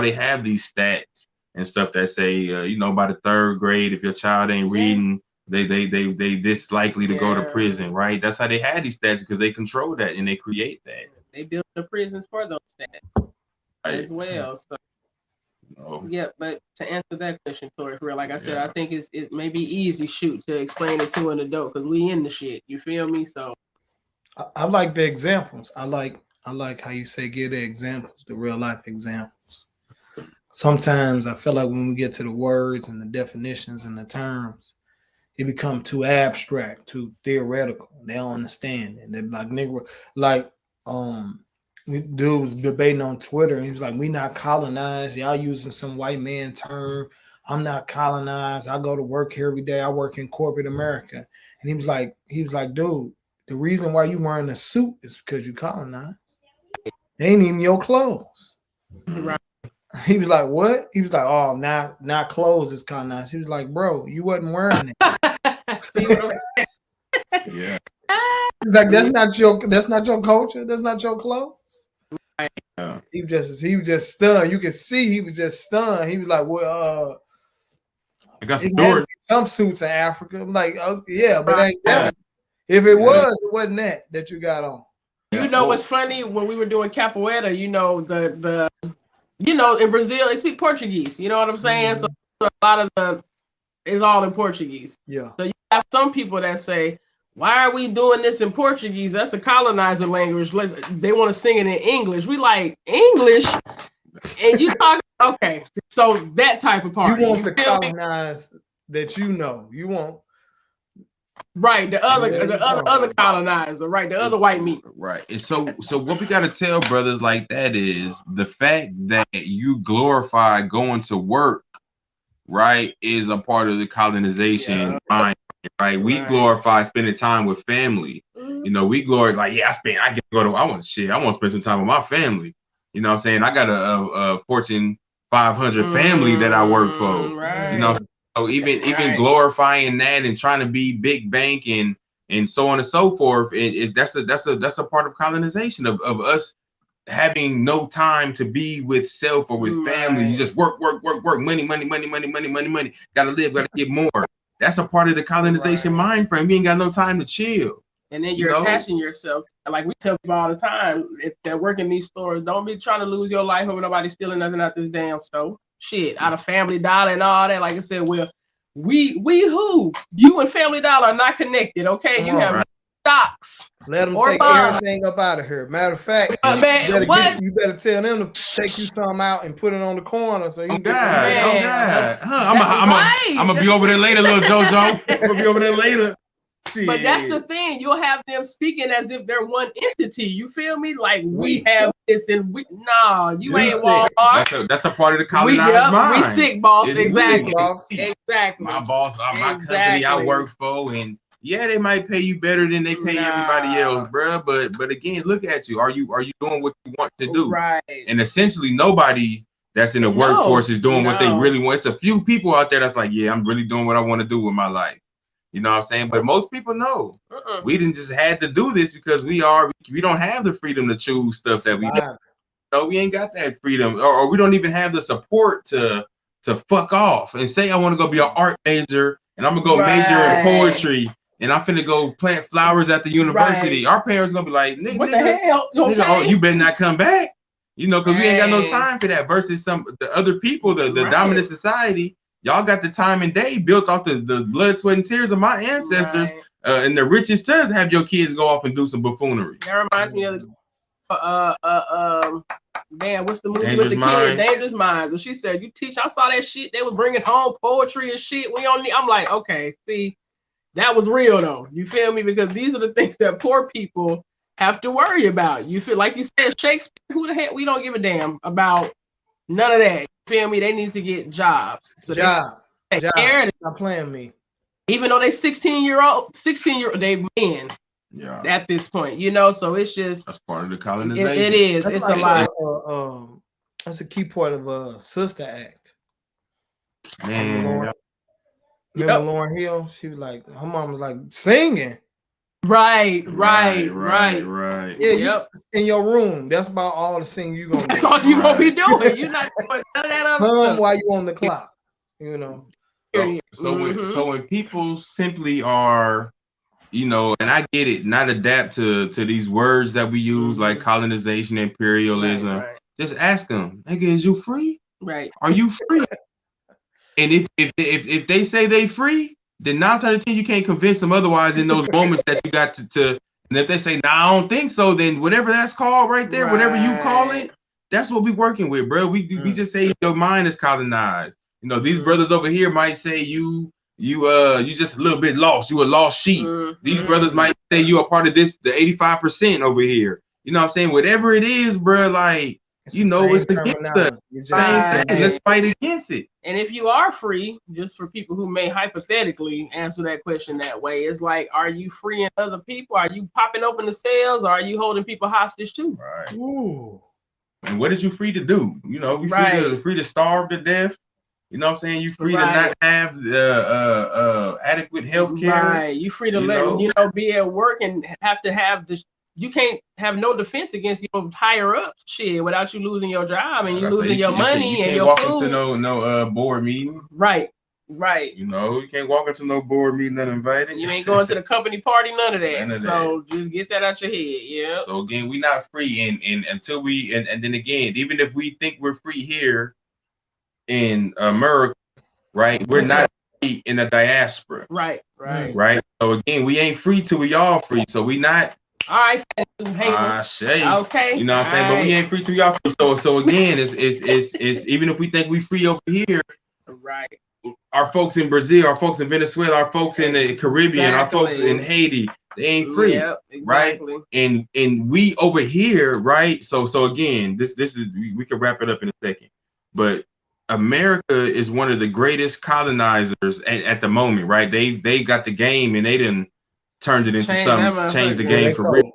[SPEAKER 3] they have these stats and stuff that say, by the 3rd grade, if your child ain't reading, they this likely to go to prison, right? That's how they had these stats, because they control that and they create that.
[SPEAKER 5] They build the prisons for those stats as well. So but to answer that question, Tori, for real, like I said, I think it may be easy to explain it to an adult because we in the shit. You feel me? So
[SPEAKER 2] I like the examples. I like how you say give the examples, the real life examples. Sometimes I feel like when we get to the words and the definitions and the terms, it become too abstract, too theoretical. They don't understand it. They're like Negro, like dude was debating on Twitter, and he was like, "We not colonized. Y'all using some white man term. I'm not colonized. I go to work every day. I work in corporate America." And he was like, "Dude, the reason why you wearing a suit is because you colonized. They ain't even your clothes."
[SPEAKER 5] Right.
[SPEAKER 2] He was like, "What?" He was like, "Oh, now clothes is colonized." He was like, "Bro, you wasn't wearing it."
[SPEAKER 3] Yeah.
[SPEAKER 2] He's like, that's not your culture. That's not your clothes.
[SPEAKER 5] Right.
[SPEAKER 3] Yeah.
[SPEAKER 2] He was just stunned. You could see he was just stunned. He was like, "Well,
[SPEAKER 3] I got some
[SPEAKER 2] suits in Africa." I'm like, "Oh yeah, but ain't that." If it wasn't that you got on.
[SPEAKER 5] You know what's funny? When we were doing capoeira, in Brazil they speak Portuguese. You know what I'm saying? Mm-hmm. So a lot of it's all in Portuguese.
[SPEAKER 2] Yeah.
[SPEAKER 5] So you have some people that say, "Why are we doing this in Portuguese? That's a colonizer language. They want to sing it in English." We like English, and you talk. Okay, so that type of part.
[SPEAKER 2] You want to colonize that you want.
[SPEAKER 3] Right,
[SPEAKER 5] the other colonizer, right, the other white meat.
[SPEAKER 3] Right. And so what we got to tell brothers like that is the fact that you glorify going to work, right, is a part of the colonization mind, right? We glorify spending time with family. Mm-hmm. We glorify I want to spend some time with my family. You know what I'm saying? I got a Fortune 500 family that I work for.
[SPEAKER 5] Right.
[SPEAKER 3] So even glorifying that and trying to be big bank and so on and so forth, that's a part of colonization of us having no time to be with self or with family. You just work, money. Gotta live, gotta get more. That's a part of the colonization mind frame. You ain't got no time to chill.
[SPEAKER 5] And then you're attaching yourself. Like we tell people all the time, if they're working these stores, don't be trying to lose your life over nobody stealing nothing out this damn store. Shit, out of Family Dollar and all that. Like I said, well, we who? You and Family Dollar are not connected, okay? You have stocks.
[SPEAKER 2] Let them take everything up out of here. Matter of fact, you better tell them to take you some out and put it on the corner so you can get
[SPEAKER 3] I'm gonna be over there later, little JoJo. I'm gonna be over there later.
[SPEAKER 5] But that's the thing. You'll have them speaking as if they're one entity. You feel me? Like we have this and we you ain't Walmart.
[SPEAKER 3] That's a part of the colonized mind.
[SPEAKER 5] We sick, boss. Exactly.
[SPEAKER 3] Exactly. My boss, my company I work for, and they might pay you better than they pay everybody else, bro. But again, look at you. Are you doing what you want to do?
[SPEAKER 5] Right.
[SPEAKER 3] And essentially, nobody that's in the workforce is doing what they really want. It's a few people out there that's like, I'm really doing what I want to do with my life. You know what I'm saying? But most people know we didn't just had to do this because we don't have the freedom to choose stuff that we don't. No, we ain't got that freedom, or we don't even have the support to fuck off and say I want to go be an art major and I'm gonna go major in poetry and I'm finna go plant flowers at the university. Our parents gonna be like, nigga,
[SPEAKER 5] what the hell?
[SPEAKER 3] Nigga, you better not come back. You know, because we ain't got no time for that. Versus the other people, the dominant society. Y'all got the time and day built off the blood, sweat, and tears of my ancestors, and the richest to have your kids go off and do some buffoonery.
[SPEAKER 5] That reminds me of what's the movie with the kid, Dangerous Minds? When she said, "You teach," I saw that shit. They were bringing home poetry and shit. I'm like, okay, see, that was real though. You feel me? Because these are the things that poor people have to worry about. You feel like you said Shakespeare. Who the heck? We don't give a damn about none of that. Feel me? They need to get jobs. So they
[SPEAKER 2] stop playing me.
[SPEAKER 5] Even though they 16-year-old, they men.
[SPEAKER 3] Yeah.
[SPEAKER 5] At this point, you know, so it's just
[SPEAKER 3] that's part of the colonization.
[SPEAKER 5] It is.
[SPEAKER 2] That's
[SPEAKER 5] it's
[SPEAKER 2] like
[SPEAKER 5] a lot.
[SPEAKER 2] That's a key part of Sister Act.
[SPEAKER 3] Man,
[SPEAKER 2] remember Lauryn Hill? She was like, her mom was like singing.
[SPEAKER 5] Right.
[SPEAKER 2] Yeah, you in your room. That's about all the singing you gonna do.
[SPEAKER 5] That's all you gonna be doing. You're not doing none of that other stuff.
[SPEAKER 2] While you on the clock, you know.
[SPEAKER 3] So when people simply are, you know, and I get it, not adapt to these words that we use like colonization, imperialism. Right. Just ask them, nigga, is you free?
[SPEAKER 5] Right.
[SPEAKER 3] Are you free? And if they say they free, then 9 times out of 10 you can't convince them otherwise in those moments that you got to. And if they say, nah, I don't think so, then whatever that's called right there, whatever you call it, that's what we working with, bro. We just say your mind is colonized. You know, these brothers over here might say you just a little bit lost. You a lost sheep. These brothers might say you a part of this, the 85% over here. You know what I'm saying? Whatever it is, bro, like, it's against us. Same thing. Let's fight against it.
[SPEAKER 5] And if you are free, just for people who may hypothetically answer that question that way, it's like, are you freeing other people? Are you popping open the cells? Or are you holding people hostage too?
[SPEAKER 3] Right. Ooh. And what is you free to do? You know, we free to starve to death. You know what I'm saying? You free to not have adequate health care.
[SPEAKER 5] Right. You free to be at work and have to have this. You can't have no defense against your higher ups shit without you losing your job and you losing your money and your food. You
[SPEAKER 3] can't walk into no board meeting.
[SPEAKER 5] Right.
[SPEAKER 3] You know, you can't walk into no board meeting uninvited.
[SPEAKER 5] You ain't going to the company party, none of that. Just get that out your head. Yeah.
[SPEAKER 3] So again, we not free, and until we and then again, even if we think we're free here in America, right? We're not free in the diaspora.
[SPEAKER 5] Right.
[SPEAKER 3] So again, we ain't free till we all free. So we not.
[SPEAKER 5] All right.
[SPEAKER 3] Okay. You know what I'm saying? But we ain't free till y'all free. So again, it's even if we think we free over here,
[SPEAKER 5] right?
[SPEAKER 3] Our folks in Brazil, our folks in Venezuela, our folks in the Caribbean, our folks in Haiti, they ain't free, exactly. Right? And we over here, right? So again, this is we can wrap it up in a second, but America is one of the greatest colonizers at the moment, right? They got the game and they didn't turned it into something, changed the game for real.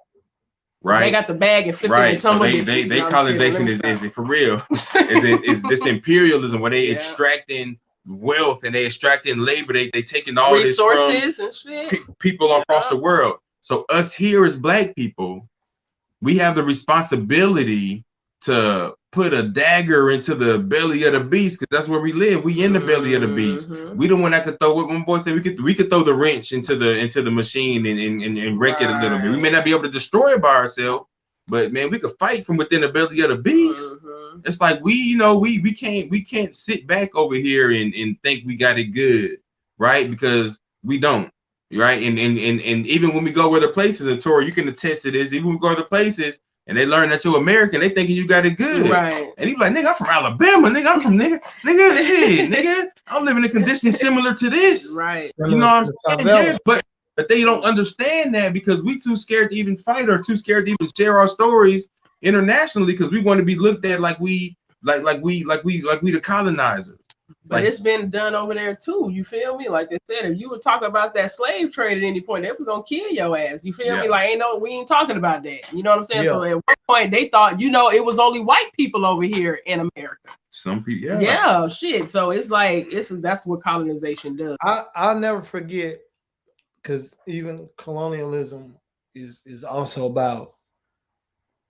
[SPEAKER 3] Right.
[SPEAKER 5] They got the bag and flipped
[SPEAKER 3] it. So they colonization is for real. It's this imperialism where they extracting wealth and they extracting labor. They taking all
[SPEAKER 5] resources
[SPEAKER 3] this from and shit. People across the world. So us here as Black people, we have the responsibility to put a dagger into the belly of the beast, because that's where we live. We in the belly of the beast. We the one that could throw, what one boy said, we could throw the wrench into the machine and wreck it a little bit. We may not be able to destroy it by ourselves, but man, we could fight from within the belly of the beast. It's like we can't sit back over here and think we got it good, right? Because we don't, right? And even when we go other places, and Tori, you can attest to this, even when we go other places and they learn that you're American, they thinking you got it good.
[SPEAKER 5] Right.
[SPEAKER 3] And he be like, nigga, I'm from Alabama, nigga. I'm from nigga, shit, nigga. I'm living in conditions similar to this.
[SPEAKER 5] Right.
[SPEAKER 3] You know what I'm saying? Yes, but they don't understand that because we too scared to even fight or too scared to even share our stories internationally because we want to be looked at like we the colonizers.
[SPEAKER 5] But it's been done over there too. You feel me? Like they said, if you would talk about that slave trade at any point, they were gonna kill your ass. You feel me? Like we ain't talking about that. You know what I'm saying? So at one point they thought, it was only white people over here in America.
[SPEAKER 3] Some people,
[SPEAKER 5] shit. So it's like that's what colonization does.
[SPEAKER 2] I'll never forget, because even colonialism is also about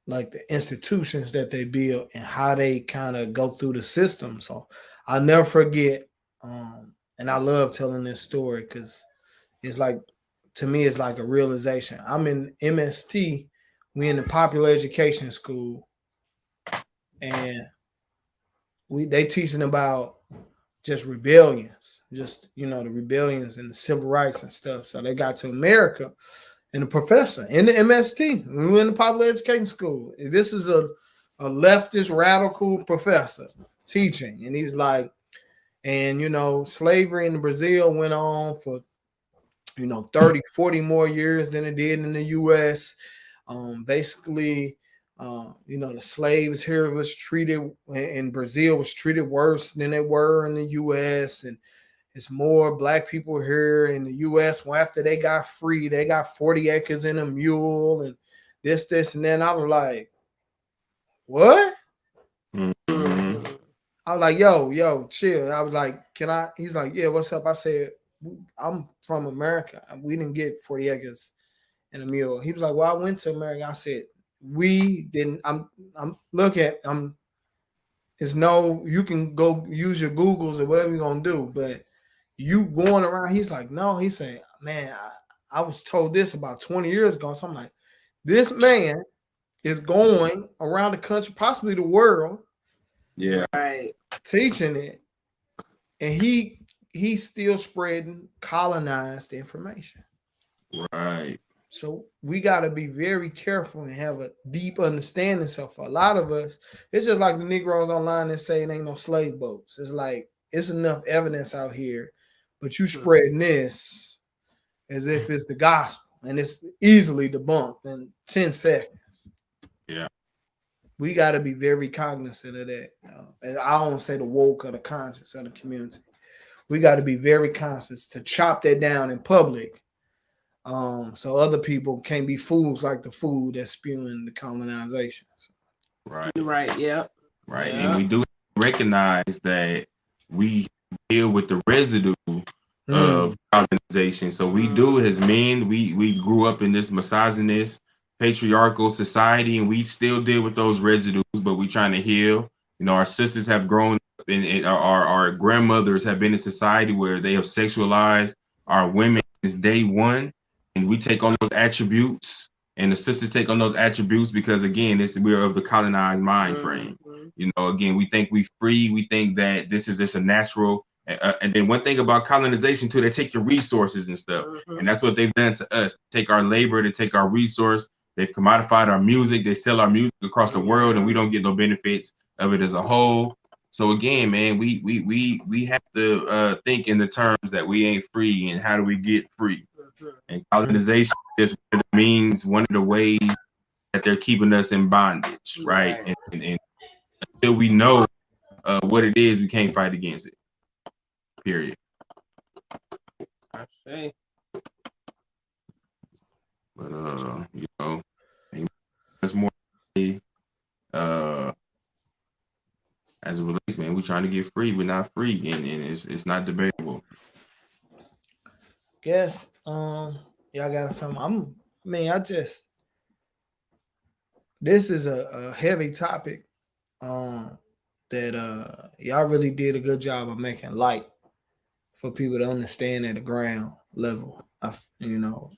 [SPEAKER 2] like the institutions that they build and how they kind of go through the system. So I'll never forget, and I love telling this story because it's like, to me, it's like a realization. I'm in MST, we in the popular education school, and they teaching about just rebellions, just the rebellions and the civil rights and stuff. So they got to America, and the professor in the MST, we were in the popular education school. This is a leftist radical professor teaching, and he's like, and slavery in Brazil went on for 30, 40 more years than it did in the US. Basically, the slaves here was treated in Brazil was treated worse than they were in the US, and it's more black people here in the US. Well, after they got free, they got 40 acres and a mule and this, and then I was like, what? I was like, yo, chill. I was like, can I? He's like, yeah, what's up? I said, I'm from America. We didn't get 40 acres and a mule. He was like, well, I went to America. I said, we didn't. You can go use your Googles or whatever you're going to do, but you going around. He's like, no, he said, man, I was told this about 20 years ago. So I'm like, this man is going around the country, possibly the world, teaching it, and he's still spreading colonized information.
[SPEAKER 3] Right.
[SPEAKER 2] So we got to be very careful and have a deep understanding. So for a lot of us, it's just like the Negroes online that say it ain't no slave boats. It's like, it's enough evidence out here, but you spreading this as if it's the gospel, and it's easily debunked in 10 seconds.
[SPEAKER 3] Yeah.
[SPEAKER 2] We got to be very cognizant of that. And I don't say the woke or the conscious of the community. We got to be very conscious to chop that down in public, so other people can't be fools like the fool that's spewing the colonization.
[SPEAKER 3] Right.
[SPEAKER 5] Yeah.
[SPEAKER 3] Right. And we do recognize that we deal with the residue of colonization. So we do, as men, we grew up in this misogynist, patriarchal society, and we still deal with those residues, but we trying to heal. Our sisters have grown up and our grandmothers have been in society where they have sexualized our women since day one, and we take on those attributes, and the sisters take on those attributes because, again, we're of the colonized mind frame. Again, we think we free, we think that this is just a natural. And then one thing about colonization too, they take your resources and stuff, and that's what they've done to us. Take our labor, they take our resource, they've commodified our music, they sell our music across the world, and we don't get no benefits of it as a whole. So again, man, we have to think in the terms that we ain't free, and how do we get free? And colonization just means one of the ways that they're keeping us in bondage, right? And until we know what it is, we can't fight against it. Period.
[SPEAKER 5] Okay.
[SPEAKER 3] But there's more as it relates, man. We're trying to get free, we're not free, and it's not debatable.
[SPEAKER 2] Guess y'all got something. this is a heavy topic that y'all really did a good job of making light for people to understand at the ground level. You know,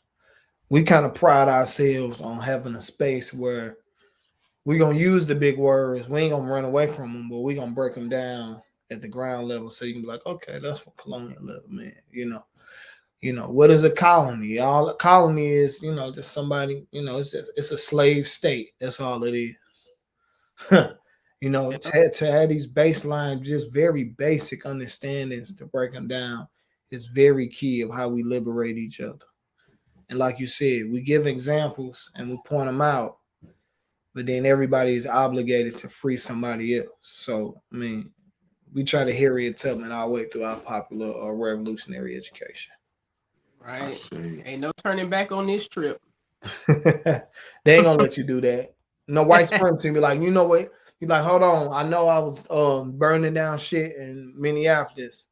[SPEAKER 2] we kind of pride ourselves on having a space where we're going to use the big words. We ain't going to run away from them, but we're going to break them down at the ground level so you can be like, okay, that's what colonialism is, you know. You know, what is a colony? All a colony is, you know, just somebody, you know, it's a slave state. That's all it is. You know, to have these baseline, just very basic understandings to break them down is very key of how we liberate each other. And like you said, we give examples and we point them out, but then everybody is obligated to free somebody else. So, I mean, we try to Harriet Tubman our way through our popular or revolutionary education.
[SPEAKER 5] Right. Ain't no turning back on this trip.
[SPEAKER 2] They ain't gonna let you do that. No white supremacy be like, you know what? You're like, hold on. I know I was burning down shit in Minneapolis,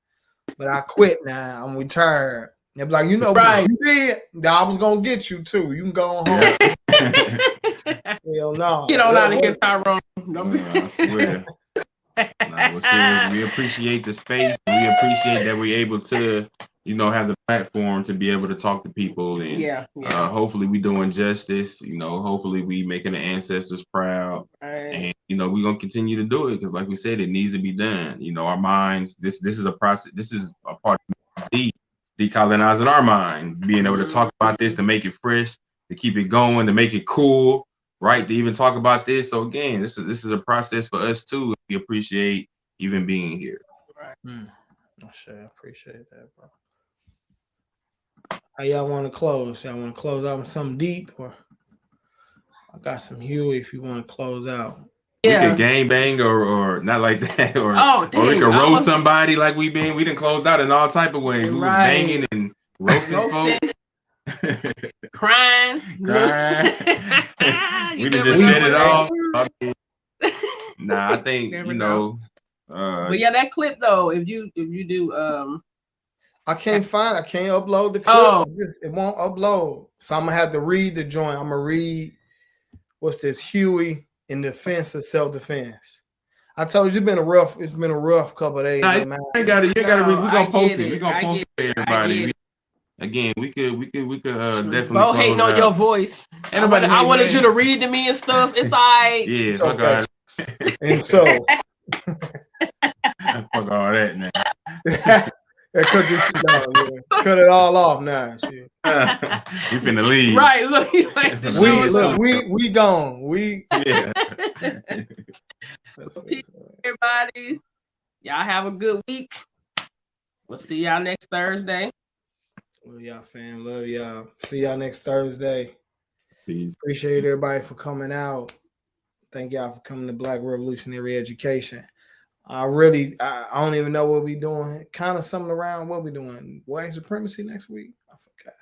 [SPEAKER 2] but I quit now. I'm retired. They're like, you know,
[SPEAKER 5] right.
[SPEAKER 2] You did. I was gonna get you too. You can go on home. Hell no.
[SPEAKER 5] Get on out of here, Tyrone.
[SPEAKER 3] I swear. No, we appreciate the space. We appreciate that we're able to, you know, have the platform to be able to talk to people, and hopefully we doing justice. You know, hopefully we making the ancestors proud, and you know we're gonna continue to do it because, like we said, it needs to be done. You know, our minds. This is a process. This is a part of decolonizing our mind, being able to talk about this, to make it fresh, to keep it going, to make it cool, right? To even talk about this. So again, this is a process for us too. We appreciate even being here.
[SPEAKER 2] Right. I sure appreciate that, bro. How y'all want to close? Y'all want to close out with something deep, or I got some Huey if you want to close out.
[SPEAKER 3] Yeah. We could gang bang or not like that, or or we could roast somebody like we didn't close out in all type of ways. We was banging and roasting folks.
[SPEAKER 5] Crying.
[SPEAKER 3] We just set it off. Nah, I think you know.
[SPEAKER 5] But yeah, that clip though, if you do
[SPEAKER 2] I can't upload the clip. It won't upload. So I'm gonna have to read the joint. I'm gonna read what's this Huey in defense of self-defense. I told you it's been a rough couple of days.
[SPEAKER 3] Nah, you gotta read. We're gonna post it. We're gonna post it for everybody. Again, we could definitely.
[SPEAKER 5] Bo hating on your voice. Everybody, I wanted you to read to me and stuff. It's all right.
[SPEAKER 3] Yeah, it's okay.
[SPEAKER 2] And so
[SPEAKER 3] fuck all that now.
[SPEAKER 2] Cut this shit out, man. Cut it all off now. Shit.
[SPEAKER 3] We finna leave.
[SPEAKER 5] Right, look,
[SPEAKER 2] we gone.
[SPEAKER 5] Everybody, y'all have a good week. We'll see y'all next Thursday.
[SPEAKER 2] Love y'all, fam. Love y'all. See y'all next Thursday.
[SPEAKER 3] Peace.
[SPEAKER 2] Appreciate everybody for coming out. Thank y'all for coming to Black Revolutionary Education. I don't even know what we're doing. Kind of something around what we're doing. White supremacy next week. I forgot.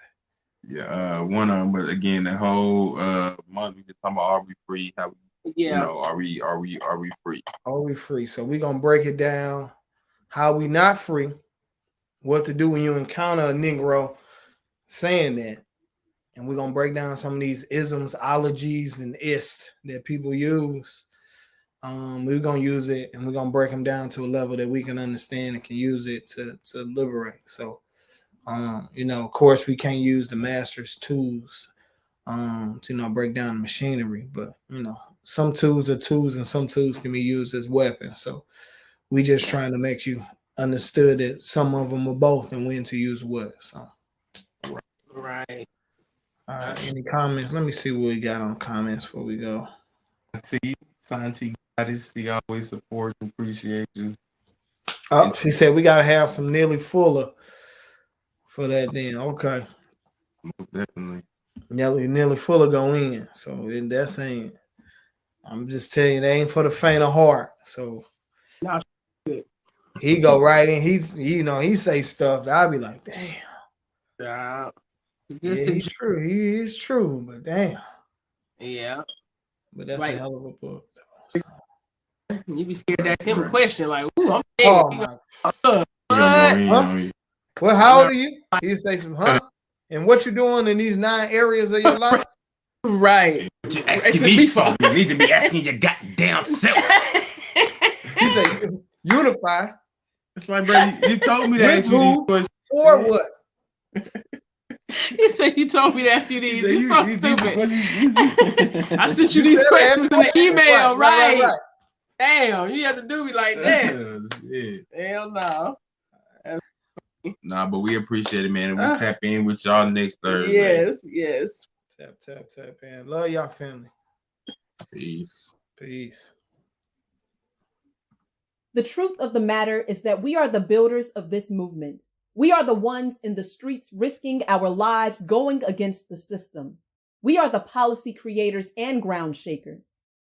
[SPEAKER 3] Yeah, one of them. But again, the whole month we just talking about are we free? You know, are we free?
[SPEAKER 2] Are we free? So we're gonna break it down. How we not free? What to do when you encounter a Negro saying that, and we're gonna break down some of these isms, ologies, and ist that people use. We're gonna use it, and we're gonna break them down to a level that we can understand and can use it to liberate. So, you know, of course, we can't use the master's tools, to break down the machinery. But you know, some tools are tools, and some tools can be used as weapons. So, we just trying to make you understood that some of them are both, and when to use what. So,
[SPEAKER 5] right.
[SPEAKER 2] All right. Any comments? Let me see what we got on comments before we go.
[SPEAKER 3] Santi. He always supports and appreciate you.
[SPEAKER 2] Oh, she said we gotta have some Nelly Fuller for that then. Okay.
[SPEAKER 3] Most definitely.
[SPEAKER 2] Nelly Fuller go in. So that's saying, I'm just telling you, they ain't for the faint of heart. So he go right in. He say stuff that I'll be like, damn.
[SPEAKER 5] Yeah.
[SPEAKER 2] He's true. He is true, but damn.
[SPEAKER 5] Yeah.
[SPEAKER 2] But that's a hell of a book. So.
[SPEAKER 5] You be scared to ask him a question like, "Ooh, I'm dead."
[SPEAKER 2] Oh my! Well, how old are you? He say some, huh? And what you doing in these 9 areas of your life?
[SPEAKER 5] Right.
[SPEAKER 3] What you
[SPEAKER 5] Asking
[SPEAKER 3] asking
[SPEAKER 5] me
[SPEAKER 3] me
[SPEAKER 5] for?
[SPEAKER 3] for? You need to be asking your goddamn self.
[SPEAKER 2] He said, unify.
[SPEAKER 3] It's like, bro, you told me to
[SPEAKER 2] With
[SPEAKER 3] ask you these
[SPEAKER 2] who?
[SPEAKER 3] questions.
[SPEAKER 2] For what?
[SPEAKER 5] He said you told me to ask you
[SPEAKER 3] He
[SPEAKER 5] these.
[SPEAKER 3] said,
[SPEAKER 5] You're so
[SPEAKER 3] these
[SPEAKER 5] stupid.
[SPEAKER 3] questions-
[SPEAKER 5] I sent you these
[SPEAKER 2] said
[SPEAKER 5] questions
[SPEAKER 2] ask
[SPEAKER 5] in the
[SPEAKER 2] questions.
[SPEAKER 5] email, right?
[SPEAKER 2] Right.
[SPEAKER 5] Damn, you have to do me like that.
[SPEAKER 3] Shit.
[SPEAKER 5] Hell no.
[SPEAKER 3] Nah, but we appreciate it, man. And we tap in with y'all next Thursday.
[SPEAKER 5] Yes.
[SPEAKER 2] Tap, man. Love y'all family.
[SPEAKER 3] Peace.
[SPEAKER 2] Peace.
[SPEAKER 8] The truth of the matter is that we are the builders of this movement. We are the ones in the streets risking our lives going against the system. We are the policy creators and ground shakers.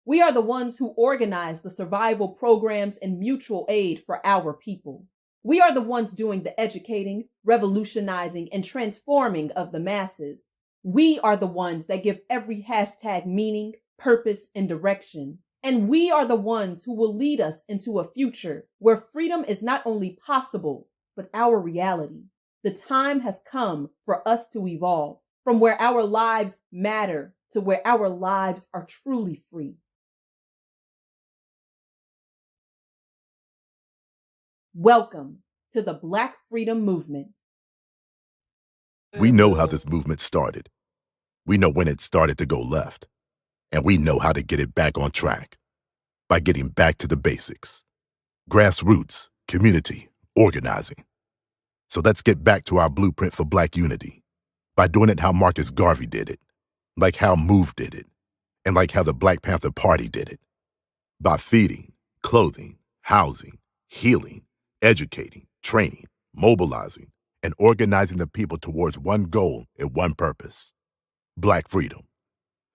[SPEAKER 8] We are the ones who organize the survival programs and mutual aid for our people. We are the ones doing the educating, revolutionizing, and transforming of the masses. We are the ones that give every hashtag meaning, purpose, and direction. And we are the ones who will lead us into a future where freedom is not only possible, but our reality. The time has come for us to evolve from where our lives matter to where our lives are truly free. Welcome to the Black Freedom Movement.
[SPEAKER 9] We know how this movement started. We know when it started to go left. And we know how to get it back on track by getting back to the basics. Grassroots, community, organizing. So let's get back to our blueprint for Black unity by doing it how Marcus Garvey did it, like how MOVE did it, and like how the Black Panther Party did it. By feeding, clothing, housing, healing, educating, training, mobilizing, and organizing the people towards one goal and one purpose: Black freedom.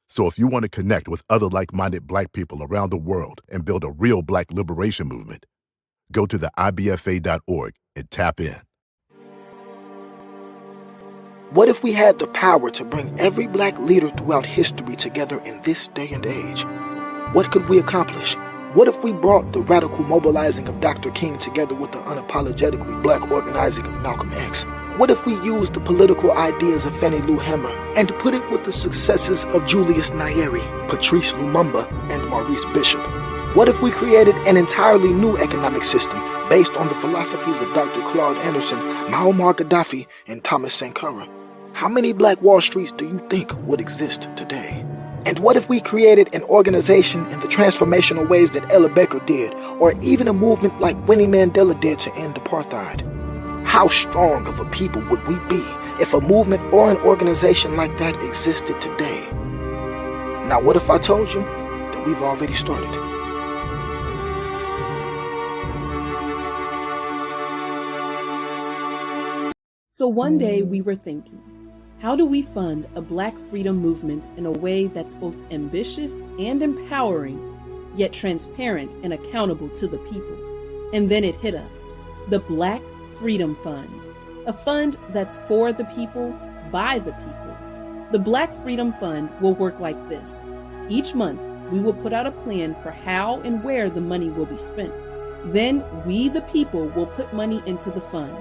[SPEAKER 9] So if you want to connect with other like-minded Black people around the world and build a real Black liberation movement, go to the IBFA.org and tap in.
[SPEAKER 4] What if we had the power to bring every Black leader throughout history together in this day and age? What could we accomplish? What if we brought the radical mobilizing of Dr. King together with the unapologetically Black organizing of Malcolm X? What if we used the political ideas of Fannie Lou Hamer and put it with the successes of Julius Nyerere, Patrice Lumumba, and Maurice Bishop? What if we created an entirely new economic system based on the philosophies of Dr. Claude Anderson, Muammar Gaddafi, and Thomas Sankara? How many Black Wall Streets do you think would exist today? And what if we created an organization in the transformational ways that Ella Baker did, or even a movement like Winnie Mandela did to end apartheid? How strong of a people would we be if a movement or an organization like that existed today? Now, what if I told you that we've already started?
[SPEAKER 8] So one day we were thinking, how do we fund a Black freedom movement in a way that's both ambitious and empowering, yet transparent and accountable to the people? And then it hit us, the Black Freedom Fund, a fund that's for the people, by the people. The Black Freedom Fund will work like this. Each month, we will put out a plan for how and where the money will be spent. Then we, the people, will put money into the fund.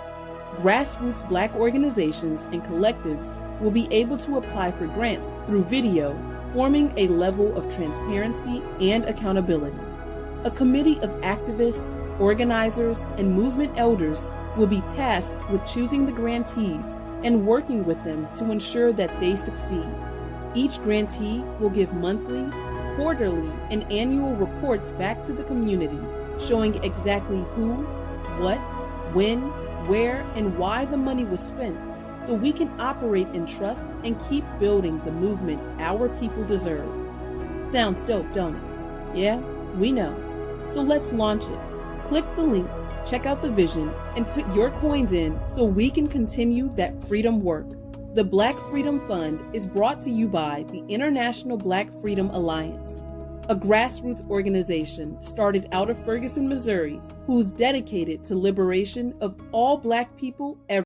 [SPEAKER 8] Grassroots Black organizations and collectives will be able to apply for grants through video, forming a level of transparency and accountability. A committee of activists, organizers, and movement elders will be tasked with choosing the grantees and working with them to ensure that they succeed. Each grantee will give monthly, quarterly, and annual reports back to the community showing exactly who, what, when, where, and why the money was spent, so we can operate in trust and keep building the movement our people deserve. Sounds dope, don't it? Yeah, we know. So let's launch it. Click the link, check out the vision, and put your coins in so we can continue that freedom work. The Black Freedom Fund is brought to you by the International Black Freedom Alliance, a grassroots organization started out of Ferguson, Missouri, who's dedicated to liberation of all Black people everywhere.